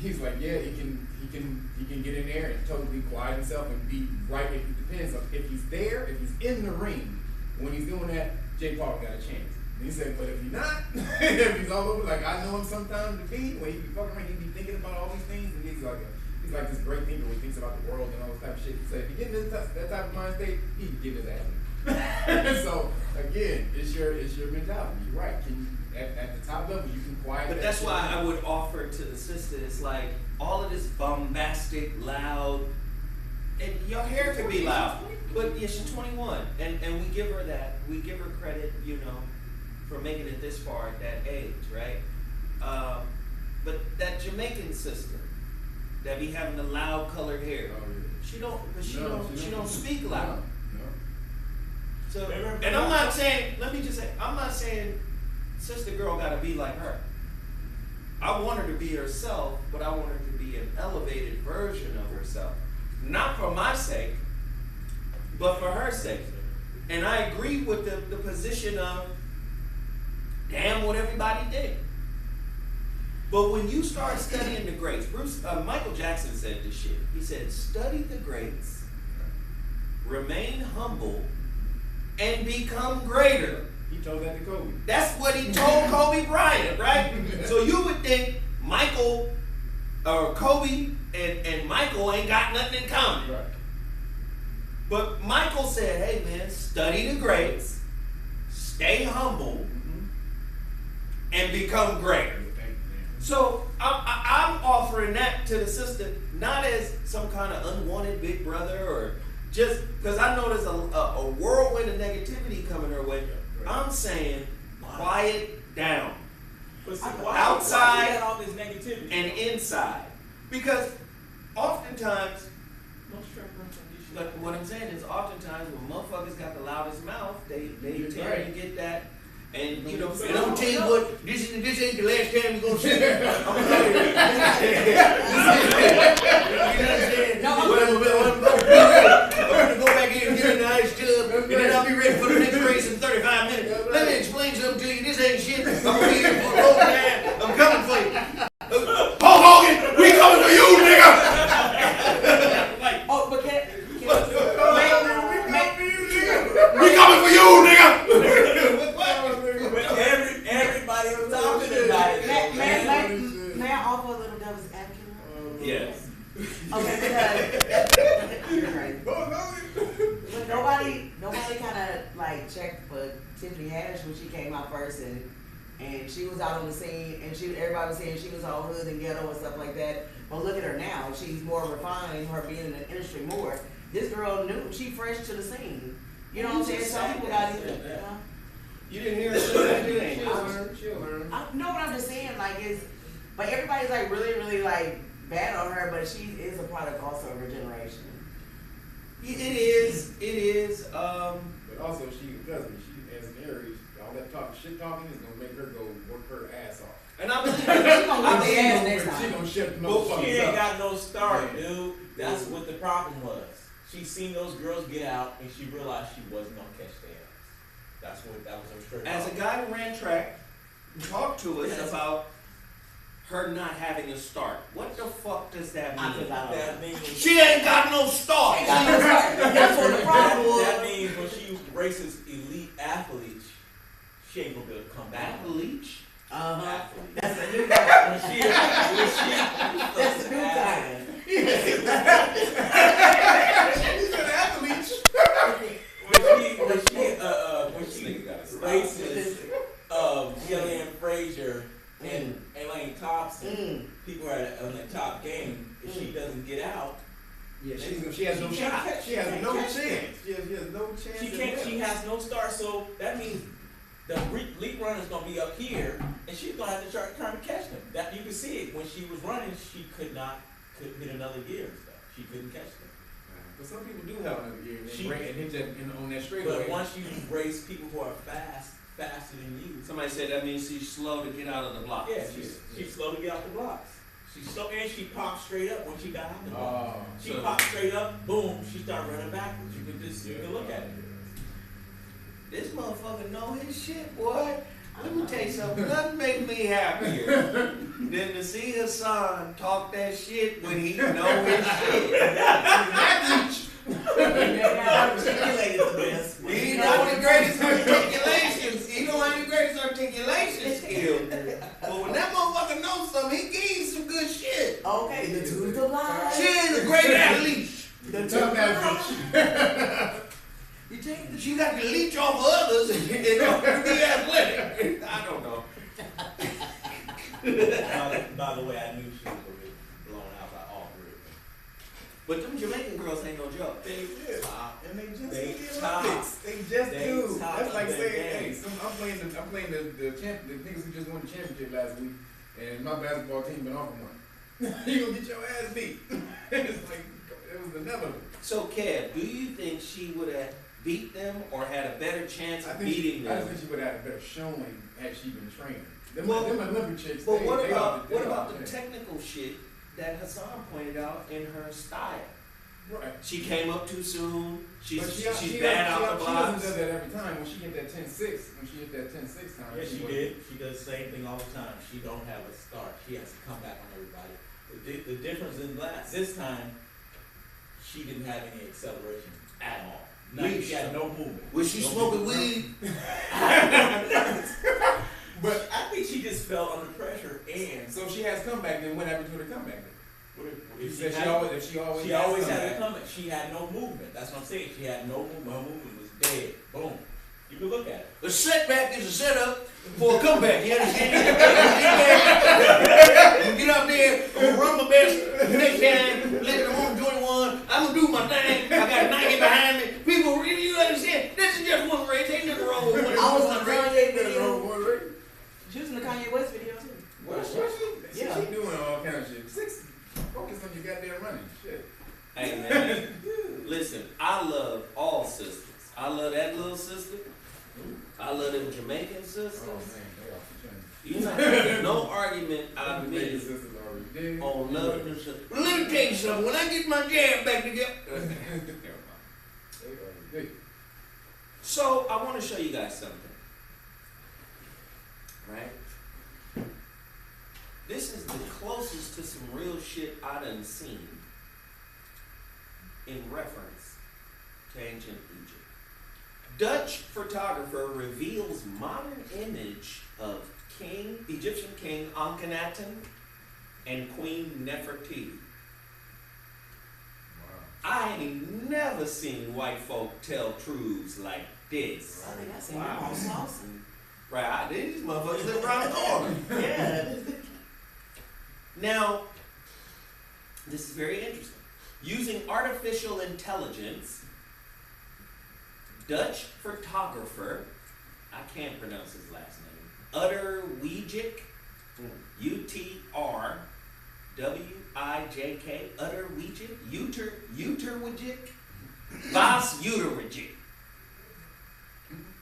He's like, yeah, he can get in there and totally quiet himself and be right. It depends on if he's there, if he's in the ring, when he's doing that, Jake Paul got a chance. And he said, but if he's not, if he's all over, like I know him sometimes to be, when he be fucking around, he be thinking about all these things, and he's like this great thinker when he thinks about the world and all this type of shit. He said, if you get in that type of mind state, he can get his ass. So again, it's your mentality. You're right. At the top level, you can quiet. But that's why I would offer to the sister, it's like all of this bombastic, loud, and your hair can be loud. But yeah, she's 21, and we give her that. We give her credit, for making it this far at that age, right? But that Jamaican sister, that be having the loud colored hair. Oh, yeah. She don't speak No, loud. no. So, and I'm not saying, let me just say, I'm not saying sister girl gotta be like her. I want her to be herself, but I want her to be an elevated version of herself. Not for my sake, but for her sake. And I agree with the position of, damn what everybody did. But when you start studying the greats, Michael Jackson said this shit. He said, study the greats, remain humble, and become greater. He told that to Kobe. That's what he told Kobe Bryant, right? So you would think Michael or Kobe and Michael ain't got nothing in common. Right. But Michael said, hey man, study the greats, stay humble, and become greater. So I'm offering that to the sister, not as some kind of unwanted big brother or just because I know there's a whirlwind of negativity coming her way. I'm saying quiet down. But see, Outside why you got all this negativity? and inside. Because oftentimes, like what I'm saying is oftentimes when motherfuckers got the loudest mouth, they tend to get that. And you know, and I'm gonna tell you what, this ain't the last time you're gonna see it. I'm gonna tell you. You know what I'm saying? I'm gonna go back in and get in the ice tub, and then I'll be ready for the next race in 35 minutes. Let me explain something to you. This ain't shit. I'm gonna be here for a long time. I'm coming for you. Hulk Hogan, we coming for you, nigga. Like, Oh, but we coming for you, nigga. Everybody was talking about it. May I offer a little devil's advocate? Yes. Okay, because you're right. But nobody kind of like checked for Tiffany Haddish when she came out first, and she was out on the scene, and everybody was saying she was all hood and ghetto and stuff like that. But look at her now; she's more refined, her being in the industry more. This girl knew she fresh to the scene. You know what I'm saying? Some people got it. You didn't hear it, did you? She'll learn. No, but I'm just saying, like, but everybody's like really, really like bad on her, but she is a product also of her generation. It is. But also, she as an Aries, all that shit talking is gonna make her go work her ass off. And I believe She's gonna whip their ass next She time. gonna shut the She motherfuckers ain't up. got no start, dude. That's what the problem was. She seen those girls get out, and she realized she wasn't gonna catch their ass. That was her straight. as a guy who ran track, talk to us about her not having a start. What the fuck does that mean? That means She ain't got no start. That's what the problem was. that means when she races elite athletes, she ain't gonna be able to come back. Leech? Athlete. That's a new guy. That's a new guy. When she races Jillian Frazier and Elaine Thompson, people are on the top game. If she doesn't get out, Yeah, she has no shot. She has no chance. She has no chance. She has no start. So that means the lead runner's gonna be up here, and she's gonna have to try to catch them. That you can see it when she was running. She couldn't hit another gear and stuff. She couldn't catch them. But some people do have another gear and She- hit that on that straightaway. But once you race people who are faster than you, Somebody said that means she's slow to get out of the block. yeah, she's slow to get off the blocks. She's slow, and she popped straight up when she got out the block. She popped straight up, boom, she started running backwards. You can look at it. This motherfucker know his shit, boy. Let me tell you something. Nothing make me happier than to see his son talk that shit when he know his shit. He not the greatest articulations. He don't have the greatest articulation skills. But when that motherfucker knows something, he gives you some good shit. Okay, the truth of life. She is a great athlete. The Tough average. She got to leech off of others in order to be athletic. I don't know. By the way, I knew she was going to be blown out by all three of them. But them Jamaican girls ain't no joke. They top. And they just They do the top. Olympics. They just They do. top That's like of their saying, game. hey, I'm playing the niggas who just won the championship last week, and my basketball team been off of one. You gonna get your ass beat. It's like, it was inevitable. So, Kev, do you think she would have beat them or had a better chance of beating them? I think she would have had a better showing had she been trained. Them Well, Olympic chicks, But they what all about the there. technical shit that Hassan pointed out in her style? Right. She came up too soon. She's But bad out the She box. doesn't do that every time. When she hit that 10-6, when she hit that 10-6 time. Yeah, she was- did. She does the same thing all the time. She don't have a start. She has to come back on everybody. The difference in this time, she didn't have any acceleration at all. She had no movement. Was she smoking weed? But I think she just fell under pressure and So she has comeback. Then what happened to her comeback? You if said she she always she has always had comeback. a comeback. She had no movement. That's what I'm saying. She had no movement. Her movement was dead. Boom. You can look at it. A setback is a setup for a comeback. You understand? I'm gonna get out there. I'm gonna run my best. Next time, listen, I'm on 21. I'm gonna do my thing. I got Nike behind me. People, really, you understand? This is just one race. Ain't nothing wrong with one. I was in one the race. Kanye video. She was in the Kanye West video too. What she? Yeah. She doing all kind of shit. Focus on your goddamn running. Shit. Hey, man. Listen, I love all sisters. I love that little sister. I love them Jamaican sisters. Oh man, they off the chain. You know, there's no argument I The made sisters already dead. on loving them sisters. Well, let me tell you something. When I get my jab back together. They already dead. So, I want to show you guys something. Right? This is the closest to some real shit I done seen in reference to ancient Egypt. Dutch photographer reveals modern image of Egyptian King Akhenaten and Queen Nefertiti. Wow. I ain't never seen white folk tell truths like this. I think I seen that on Saucy. Right, these motherfuckers live around the corner. Yeah. Now, this is very interesting. Using artificial intelligence, Dutch photographer, I can't pronounce his last name, Utterwijck, U-T-R-W-I-J-K, Utterwijck, Uterwijck, Vas Uterwijck,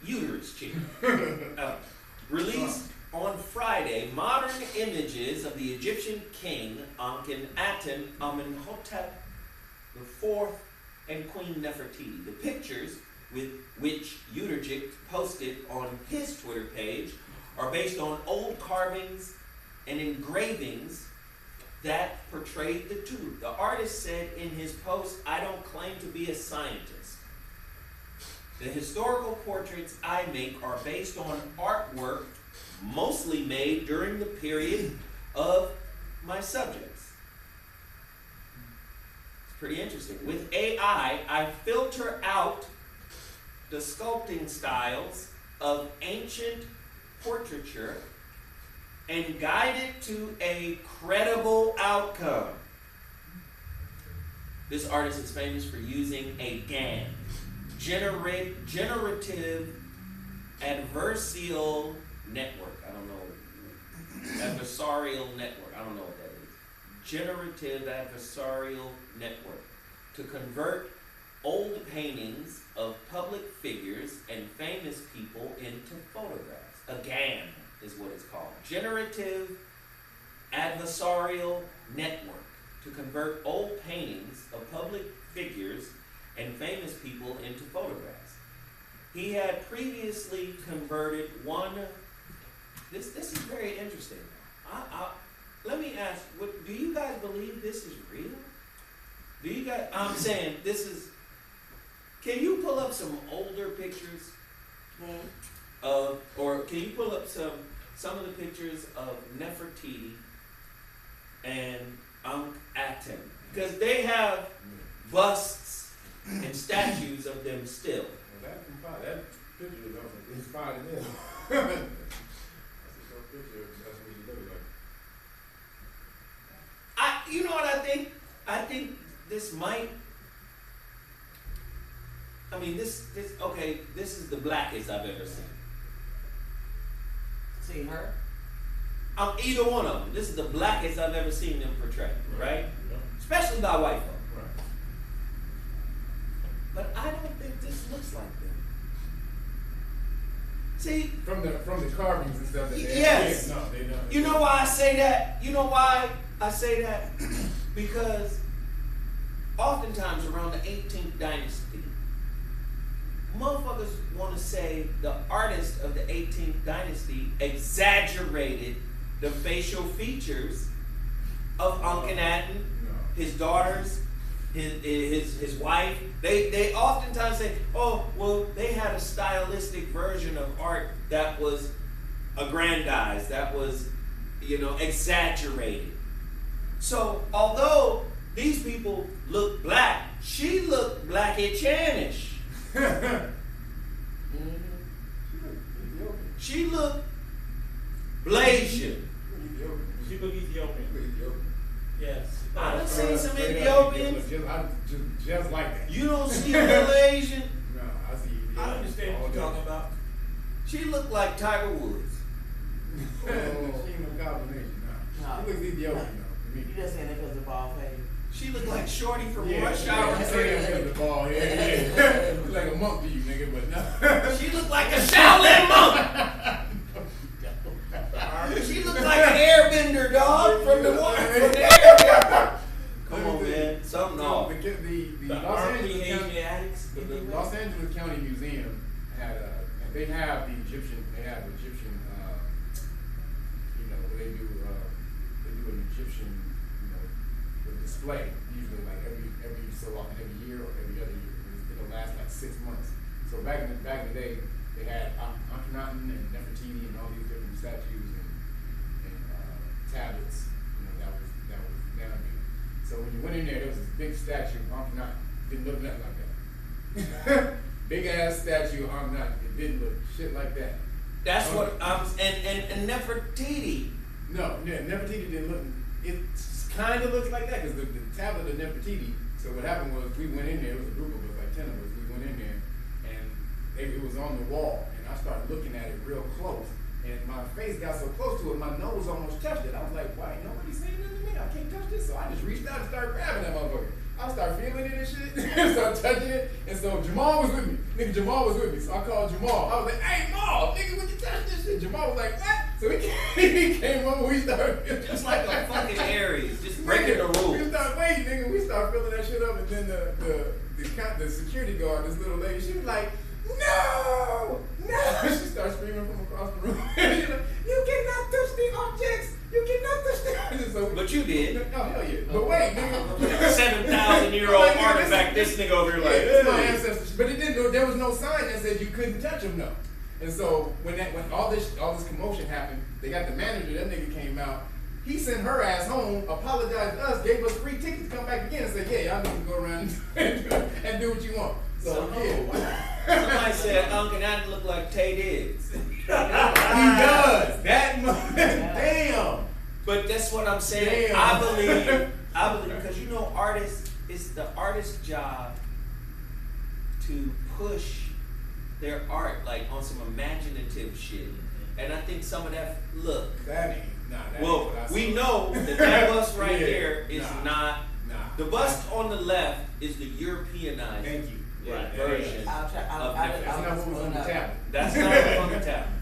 uterus chick. Released on Friday, modern images of the Egyptian king Akhenaten, Amenhotep IV, and Queen Nefertiti. The pictures with which Uterwijck posted on his Twitter page are based on old carvings and engravings that portrayed the two. The artist said in his post, "I don't claim to be a scientist. The historical portraits I make are based on artwork mostly made during the period of my subjects." It's pretty interesting. With AI, I filter out the sculpting styles of ancient portraiture and guide it to a credible outcome. This artist is famous for using a GAN, generative adversarial network. I don't know. Adversarial network. I don't know what that is. Generative adversarial network to convert old paintings of public figures and famous people into photographs. A GAN is what it's called. Generative adversarial network to convert old paintings of public figures and famous people into photographs. He had previously converted one. This is very interesting. Let me ask, do you guys believe this is real? Do you guys? I'm saying this is. Can you pull up some older pictures of, or can you pull up some of the pictures of Nefertiti and Akhenaten? Because they have busts and statues of them still. Well, that picture is inspired them. That's a short picture. That's what you look like. You know what I think? I think this might. I mean, this is the blackest I've ever seen. See her? either one of them. This is the blackest I've ever seen them portrayed, right? Especially by white folks. Right. But I don't think this looks like them. See, From the carvings and stuff that they yes. have. No, they don't. You know why I say that? You know why I say that? Because oftentimes around the 18th dynasty, motherfuckers want to say the artist of the 18th dynasty exaggerated the facial features of Akhenaten, his daughters, his wife. They oftentimes say, oh, well, they had a stylistic version of art that was aggrandized, that was, exaggerated. So although these people look black, she looked blackish-chanish. She looked Blasian. She look Ethiopian. Yes. I done seen some Ethiopians. Just like that. You don't see Middle Asian. No, I see. I understand what you're talking about. She looked like Tiger Woods. She ain't no combination. No. She looks Ethiopian though. You just saying that because of ball fade. She looked like Shorty from Yeah, Rush Hour I say that 3. because the ball head. Yeah. Looks like a monk to you, nigga, but no. She looked like a Shaolin monk. She looked like an airbender, dog, from the airbender. Come on, man. Something off. The Los Angeles County Museum had they have the Egyptian, where they do an Egyptian, display, usually like every so often, every year or every other year. It'll last like 6 months. So back in the day, they had Akhenaten and Nefertiti and all these different statues and tablets, that was down there. So when you went in there was this big statue of Akhenaten. Didn't look nothing like that. Big ass statue of Akhenaten. It didn't look shit like that. That's what I was, and Nefertiti. No, Nefertiti didn't look. It kind of looks like that because the tablet of Nefertiti. So what happened was we went in there. It was a group of us, like 10 of us. We went in there, and it was on the wall, and I started looking at it real close. And my face got so close to it, my nose almost touched it. I was like, why ain't nobody saying nothing to me? I can't touch this. So I just reached out and started grabbing that motherfucker. I started feeling it and shit, and started touching it. And so Jamal was with me. Nigga, Jamal was with me. So I called Jamal. I was like, hey, Maul, nigga, would you touch this shit? Jamal was like, what? So he came over, we started. Just like a fucking Aries, just breaking the rules. We started waiting, nigga. We started filling that shit up, and then the security guard, this little lady, she was like, no! She started screaming from across the room. She's like, you cannot touch the objects! You cannot touch the so, But you did. Oh, hell yeah. But wait, nigga. 7,000-year-old artifact, this nigga over here like, this is my ancestors. But there was no sign that said you couldn't touch them, no. And so when all this commotion happened, they got the manager, that nigga came out. He sent her ass home, apologized to us, gave us free tickets to come back again and said, yeah, y'all need to go around and do what you want. So yeah. Somebody said Akhenaten looked like Tay Diggs. He does. That damn. But that's what I'm saying. Damn. I believe because artists, it's the artist's job to push their art like on some imaginative shit. And I think some of that That ain't well, what I saw. We know that bust right there is not. Nah. The bust on the left is the Europeanized Thank you. right, version. I'll try. That's not what was on the tablet. That's not what's on the tablet.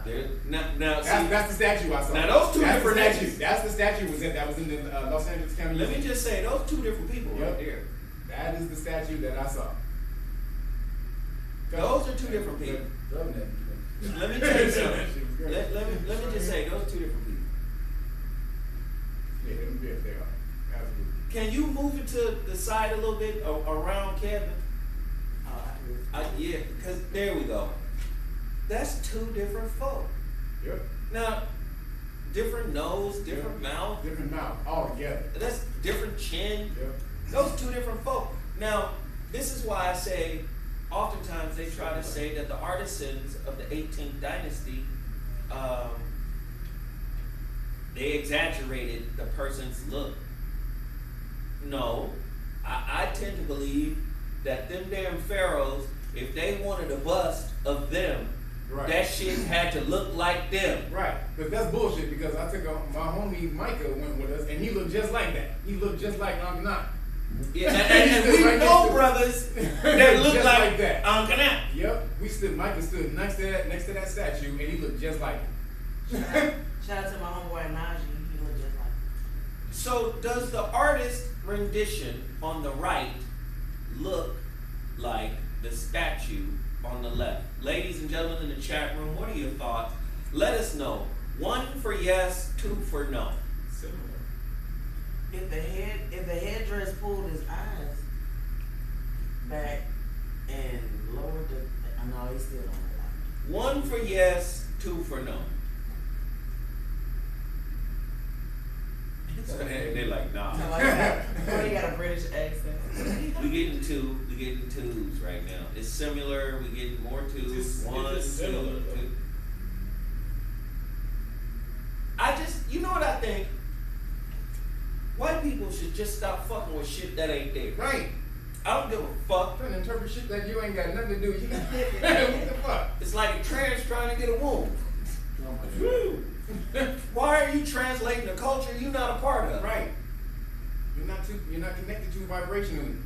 Okay. Now, see, That's the statue I saw. Now those two That's different the statue. statues. That's the statue that was in the Los Angeles County let Museum. me just say, those two different people right Yep. there. That is the statue that I saw. Those are two different people. Let me tell you something. Let me just say, those two different people. Yeah, they are. Absolutely. Can you move it to the side a little bit around Kevin? Yeah, because there we go. That's two different folk. Yep. Now, different nose, different mouth. Different mouth altogether. That's different chin. Yep. Those two different folk. Now, this is why I say, oftentimes they try to say that the artisans of the 18th dynasty, they exaggerated the person's look. No, I tend to believe that them damn pharaohs, if they wanted a bust of them, Right. that shit had to look like them. Right, because that's bullshit. Because I took my homie Micah went with us, and he looked just like that. He looked just like Uncle Nat. Yeah, and we Right know next to- brothers that look Just like like that. Uncle Nat. Yep, Micah stood next to that statue, and he looked just like it. Shout out to my homeboy Najee. He looked just like. So does the artist rendition on the right look like the statue on the left? Ladies and gentlemen in the chat room, what are your thoughts? Let us know. 1 for yes, 2 for no. Similar. If the headdress pulled his eyes back and lowered the, I know he's still on the line. 1 for yes, 2 for no. So they're like, nah. So like that. Oh, he got a British accent. We getting 2s right now. It's similar. We getting more 2s. It's 1, 2, similar, 2. though. You know what I think? White people should just stop fucking with shit that ain't there. Right. I don't give a fuck. Trying to interpret shit that you ain't got nothing to do with. What the fuck? It's like a trans trying to get a womb. Woo. Why are you translating a culture you're not a part of? Right. You're not connected to vibrationally.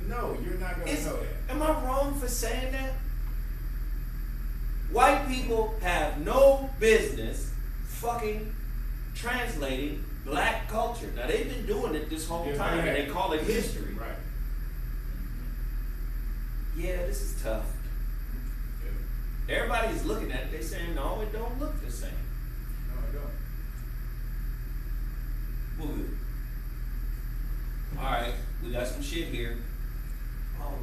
No, you're not gonna know that. Am I wrong for saying that? White people have no business fucking translating black culture. Now they've been doing it this whole time, and they call it history. Right. Yeah, this is tough. Yeah. Everybody's looking at it. They saying, no, it don't look the same. No, I don't. Move it. All right, we got some shit here. Oh.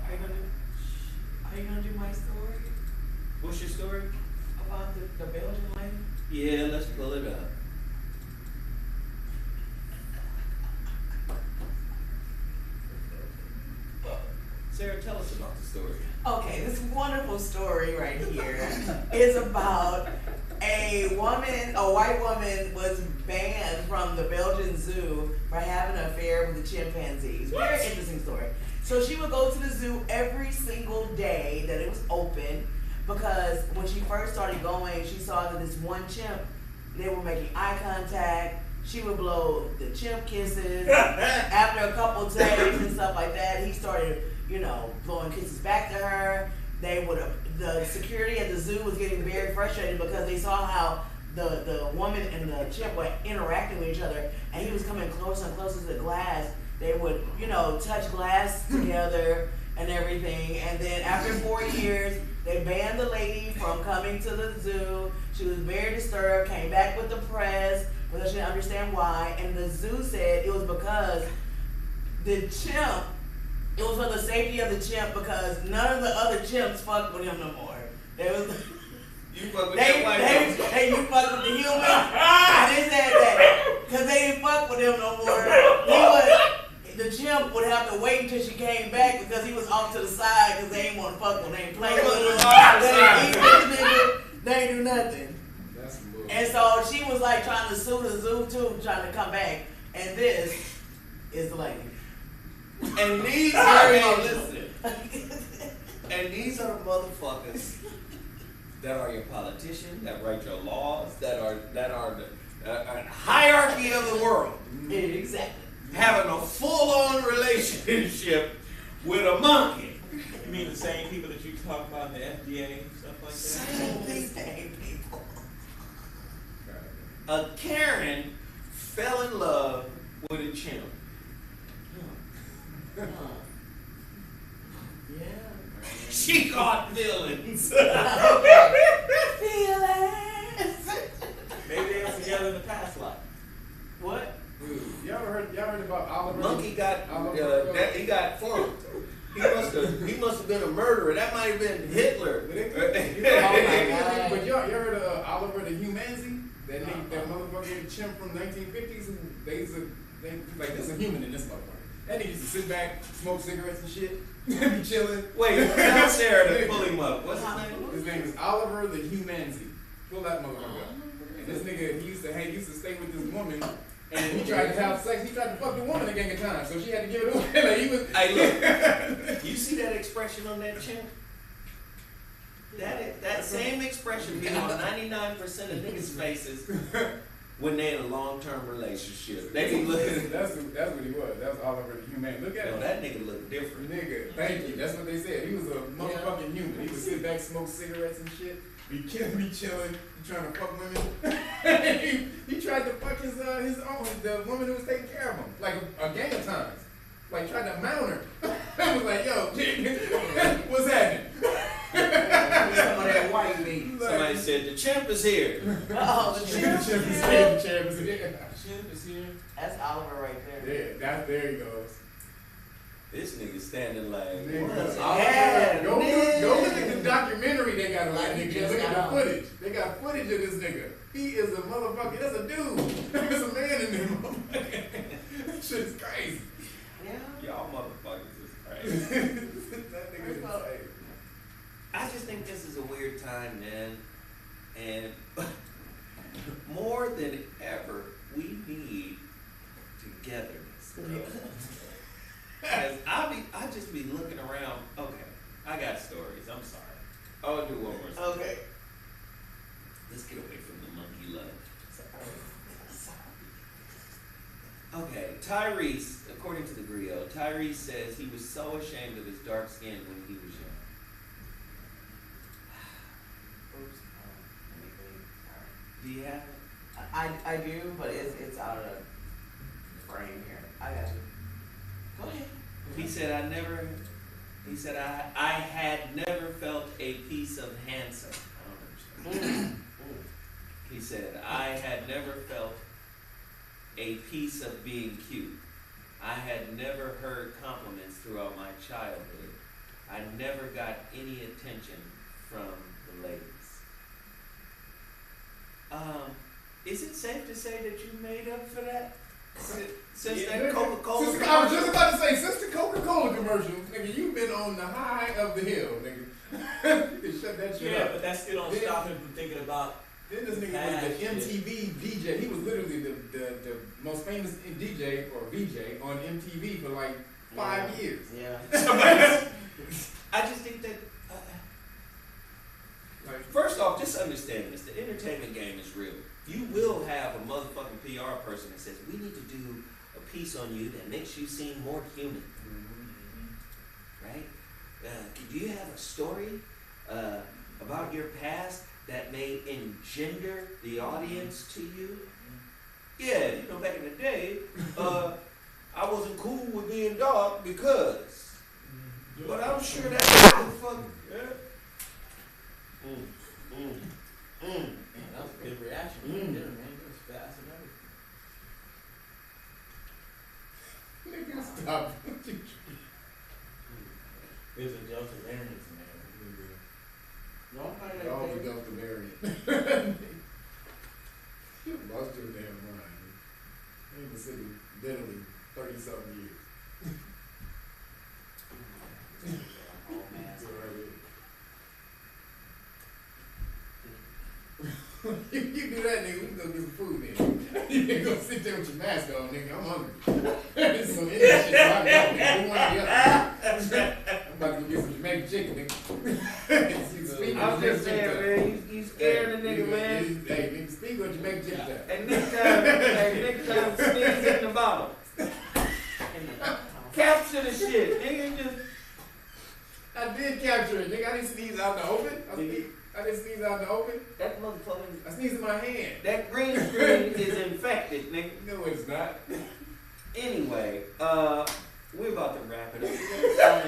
Are you gonna do my story What's your story? about the Belgian lady? Yeah, let's pull it up. Sarah, tell us about the story. Okay, this wonderful story right here is about a white woman was banned from the Belgian zoo for having an affair with the chimpanzees. What? Very interesting story. So she would go to the zoo every single day that it was open, because when she first started going, she saw that this one chimp, they were making eye contact. She would blow the chimp kisses. After a couple days and stuff like that, he started, blowing kisses back to her. The security at the zoo was getting very frustrated because they saw how the woman and the chimp were interacting with each other, and he was coming closer and closer to the glass. They would, touch glass together and everything. And then after 4 years, they banned the lady from coming to the zoo. She was very disturbed, came back with the press because she didn't understand why. And the zoo said it was because the chimp, it was for the safety of the chimp, because none of the other chimps fucked with him no more. They was You fuck with they, that white they, girl. they, you fuck with the human. And they said that because they didn't fuck with him no more. The chimp would have to wait until she came back because he was off to the side because they didn't want to fuck with him. They ain't play with him. They ain't eat this nigga. They ain't do nothing. That's some bullshit. And so she was like trying to sue the zoo too, trying to come back. And this is the lady. And these are listen. And these are the motherfuckers that are your politicians, that write your laws, that are the hierarchy of the world. Exactly. Having a full-on relationship with a monkey. You mean the same people that you talk about in the FDA and stuff like that? Same people. A Karen fell in love with a chimp. Yeah. She caught feelings. Feelings. Maybe they were together in the past life. What? Dude, y'all heard about Oliver? Monkey got he got flunked. He must have been a murderer. That might have been Hitler. But y'all heard of Oliver the Humanzi? That motherfucker, the chimp from 1950s. Like there's a human in this motherfucker. That nigga used to sit back, smoke cigarettes and shit, be chilling. Wait, tell Sarah to pull him up. What's his name? His name is Oliver the Humanzi. Pull that motherfucker up. And this nigga, he used to stay with this woman, And he tried to have sex. He tried to fuck the woman a gang of times, so she had to give it away. Like he was. Hey, look. You see that expression on that chimp? That same expression be on 99% of niggas' faces when they in a long-term relationship. They be looking. That's what he was. That was all over the human. Look at No, him. that nigga look different. Nigga, thank you. That's what they said. He was a motherfucking human. He would sit back, smoke cigarettes and shit. Be chilling, trying to fuck women. he tried to fuck his own, the woman who was taking care of him, like a gang of times. Like tried to mount her. I was like, yo, what's happening? Somebody white meat. Somebody said the champ is here. Oh, the champ is here. The champ is here. Champ is here. That's Oliver right there. Yeah, there he goes. This nigga standing like, Nigga, what's go happening? look at the documentary they got on that Like he nigga. just Look at got the out. footage. They got footage of this nigga. He is a motherfucker. That's a dude. There's a man in there. That shit is crazy. Yeah. Y'all motherfuckers is crazy. That nigga is insane. I just think this is a weird time, man. And more than ever, we need togetherness, bro. Cause I just be looking around. Okay, I got stories. I'm sorry. I'll do one more story. Okay. Let's get away from the monkey love. Okay, Tyrese, according to the Griot, Tyrese says he was so ashamed of his dark skin when he was young. Oops. Let me think. Do you have it? I do, but it's out of the frame here. I got you. Go ahead. He said I had never felt a piece of handsome. I don't understand. He said I had never felt a piece of being cute. I had never heard compliments throughout my childhood. I never got any attention from the ladies. Is it safe to say that you made up for that? Since that Coca-Cola Sister, I was just about to say, since the Coca-Cola commercial, nigga, you've been on the high of the hill, nigga. You can shut that shit Yeah, up. but that still don't stop him from thinking about. Then this nigga was the MTV DJ. He was literally the most famous DJ or VJ on MTV for like 5 years. Yeah. I just think that, Like, first off, just understand this. The entertainment game is real. You will have a motherfucking PR person that says, we need to do a piece on you that makes you seem more human. Right? Do you have a story about your past that may engender the audience to you? Yeah, you know, back in the day, I wasn't cool with being dark because. But I'm sure that motherfucker. Yeah. Man, that was a good reaction right there, man. It was fast and everything. nigga, stop. There's a Delta variant in there. Nigga, all the Delta variant. You lost your damn mind. You been sitting literally 30-something years. You do that, nigga, we can go get some food, nigga. You ain't gonna sit there with your mask on, nigga. I'm hungry. This is some Indian shit right now, nigga. We want to get I'm about to go get some Jamaican chicken, nigga. I'm just saying, man, you scared the nigga, man. Hey, nigga, speak what Jamaican chicken there. And next time, sneeze in the bottle. Capture the shit, nigga. Just I did capture it, nigga. I didn't sneeze out in the open. I didn't sneeze out in the open. that motherfucker. I sneezed in my hand. That green screen is infected, nigga. No, it's not. Anyway, we're about to wrap it up.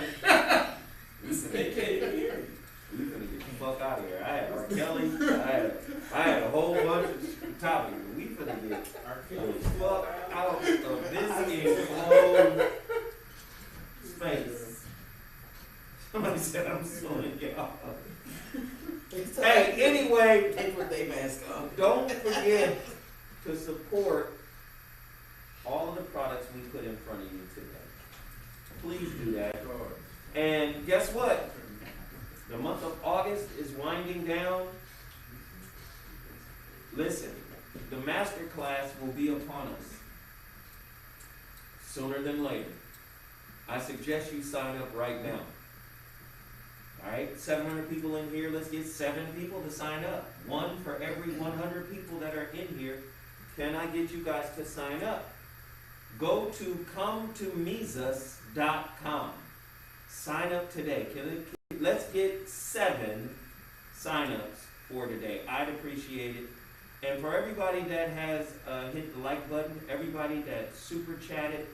They can't even hear you. We finna get the fuck out of here. I had R. Kelly. I had a whole bunch of topics. We finna get the fuck out of this enclosed space. Somebody said I'm suing y'all. Hey, anyway, They put their mask on. don't forget to support all of the products we put in front of you today. Please do that. And guess what? The month of August is winding down. Listen, the master class will be upon us. sooner than later. I suggest you sign up right now. All right, 700 people in here. Let's get 7 people to sign up. 1 for every 100 people that are in here. Can I get you guys to sign up? Go to cometomesus.com. Sign up today. Let's get 7 sign-ups for today. I'd appreciate it. And for everybody that has hit the like button, everybody that super chatted,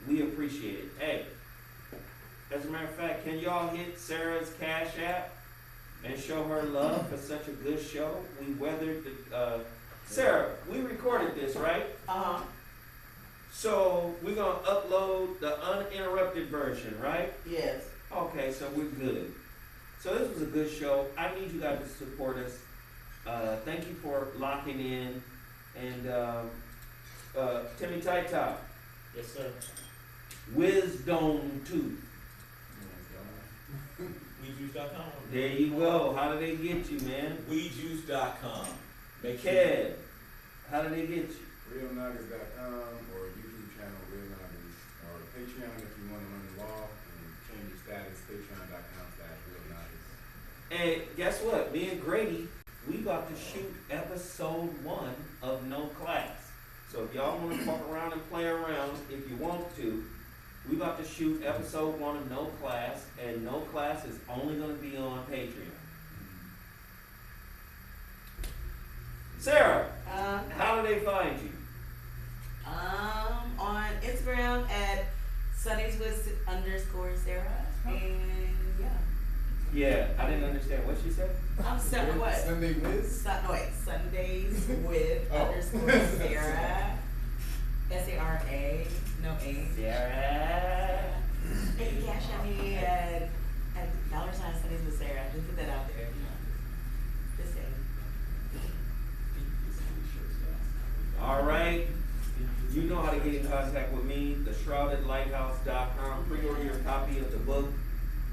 we appreciate it. Hey, as a matter of fact, can y'all hit Sarah's Cashapp and show her love for such a good show? We weathered the, Sarah, we recorded this, right? Uh-huh. So we're gonna upload the uninterrupted version, right? Yes. Okay, so we're good. So this was a good show. I need you guys to support us. Thank you for locking in. And Timmy Tight Top, Yes, sir. Wisdom Tooth. WeJuice.com. There you go. How do they get you, man? WeJuice.com. Make sure. Ked, how do they get you? RealNuggets.com or YouTube channel Real Nuggets or Patreon if you want to learn the law and change your status. Patreon.com/RealNuggets. And guess what? Me and Grady, we about to shoot episode 1 of No Class. So if y'all want to fuck around and play around, if you want to, we about to shoot episode 1 of No Class, and No Class is only going to be on Patreon. Sarah, how do they find you? On Instagram at SundayswithSara, and Yeah, I didn't understand what she said. I'm sorry, what? Sunday Wiz? Sundays with Oh. _Sarah. SARA, no A. Sarah. And you can cash at me at $Sundays with Sarah. Just put that out there. Just saying. All right. You know how to get in contact with me, theshroudedlighthouse.com. Pre-order your copy of the book.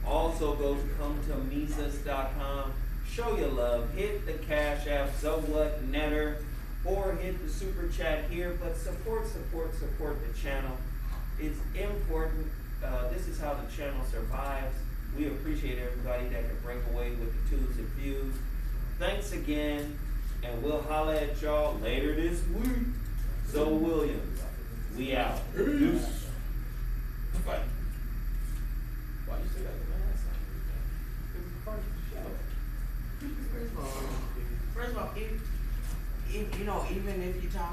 Also go to cometomesus.com. Show your love. Hit the Cash App, ZoWhatNeter, or hit the super chat here. But support the channel. It's important. This is how the channel survives. We appreciate everybody that can break away with the twos and fews. Thanks again, and we'll holla at y'all later this week. Zoe Williams, we out. Deuce. Why you say that? First of all, if even if you talk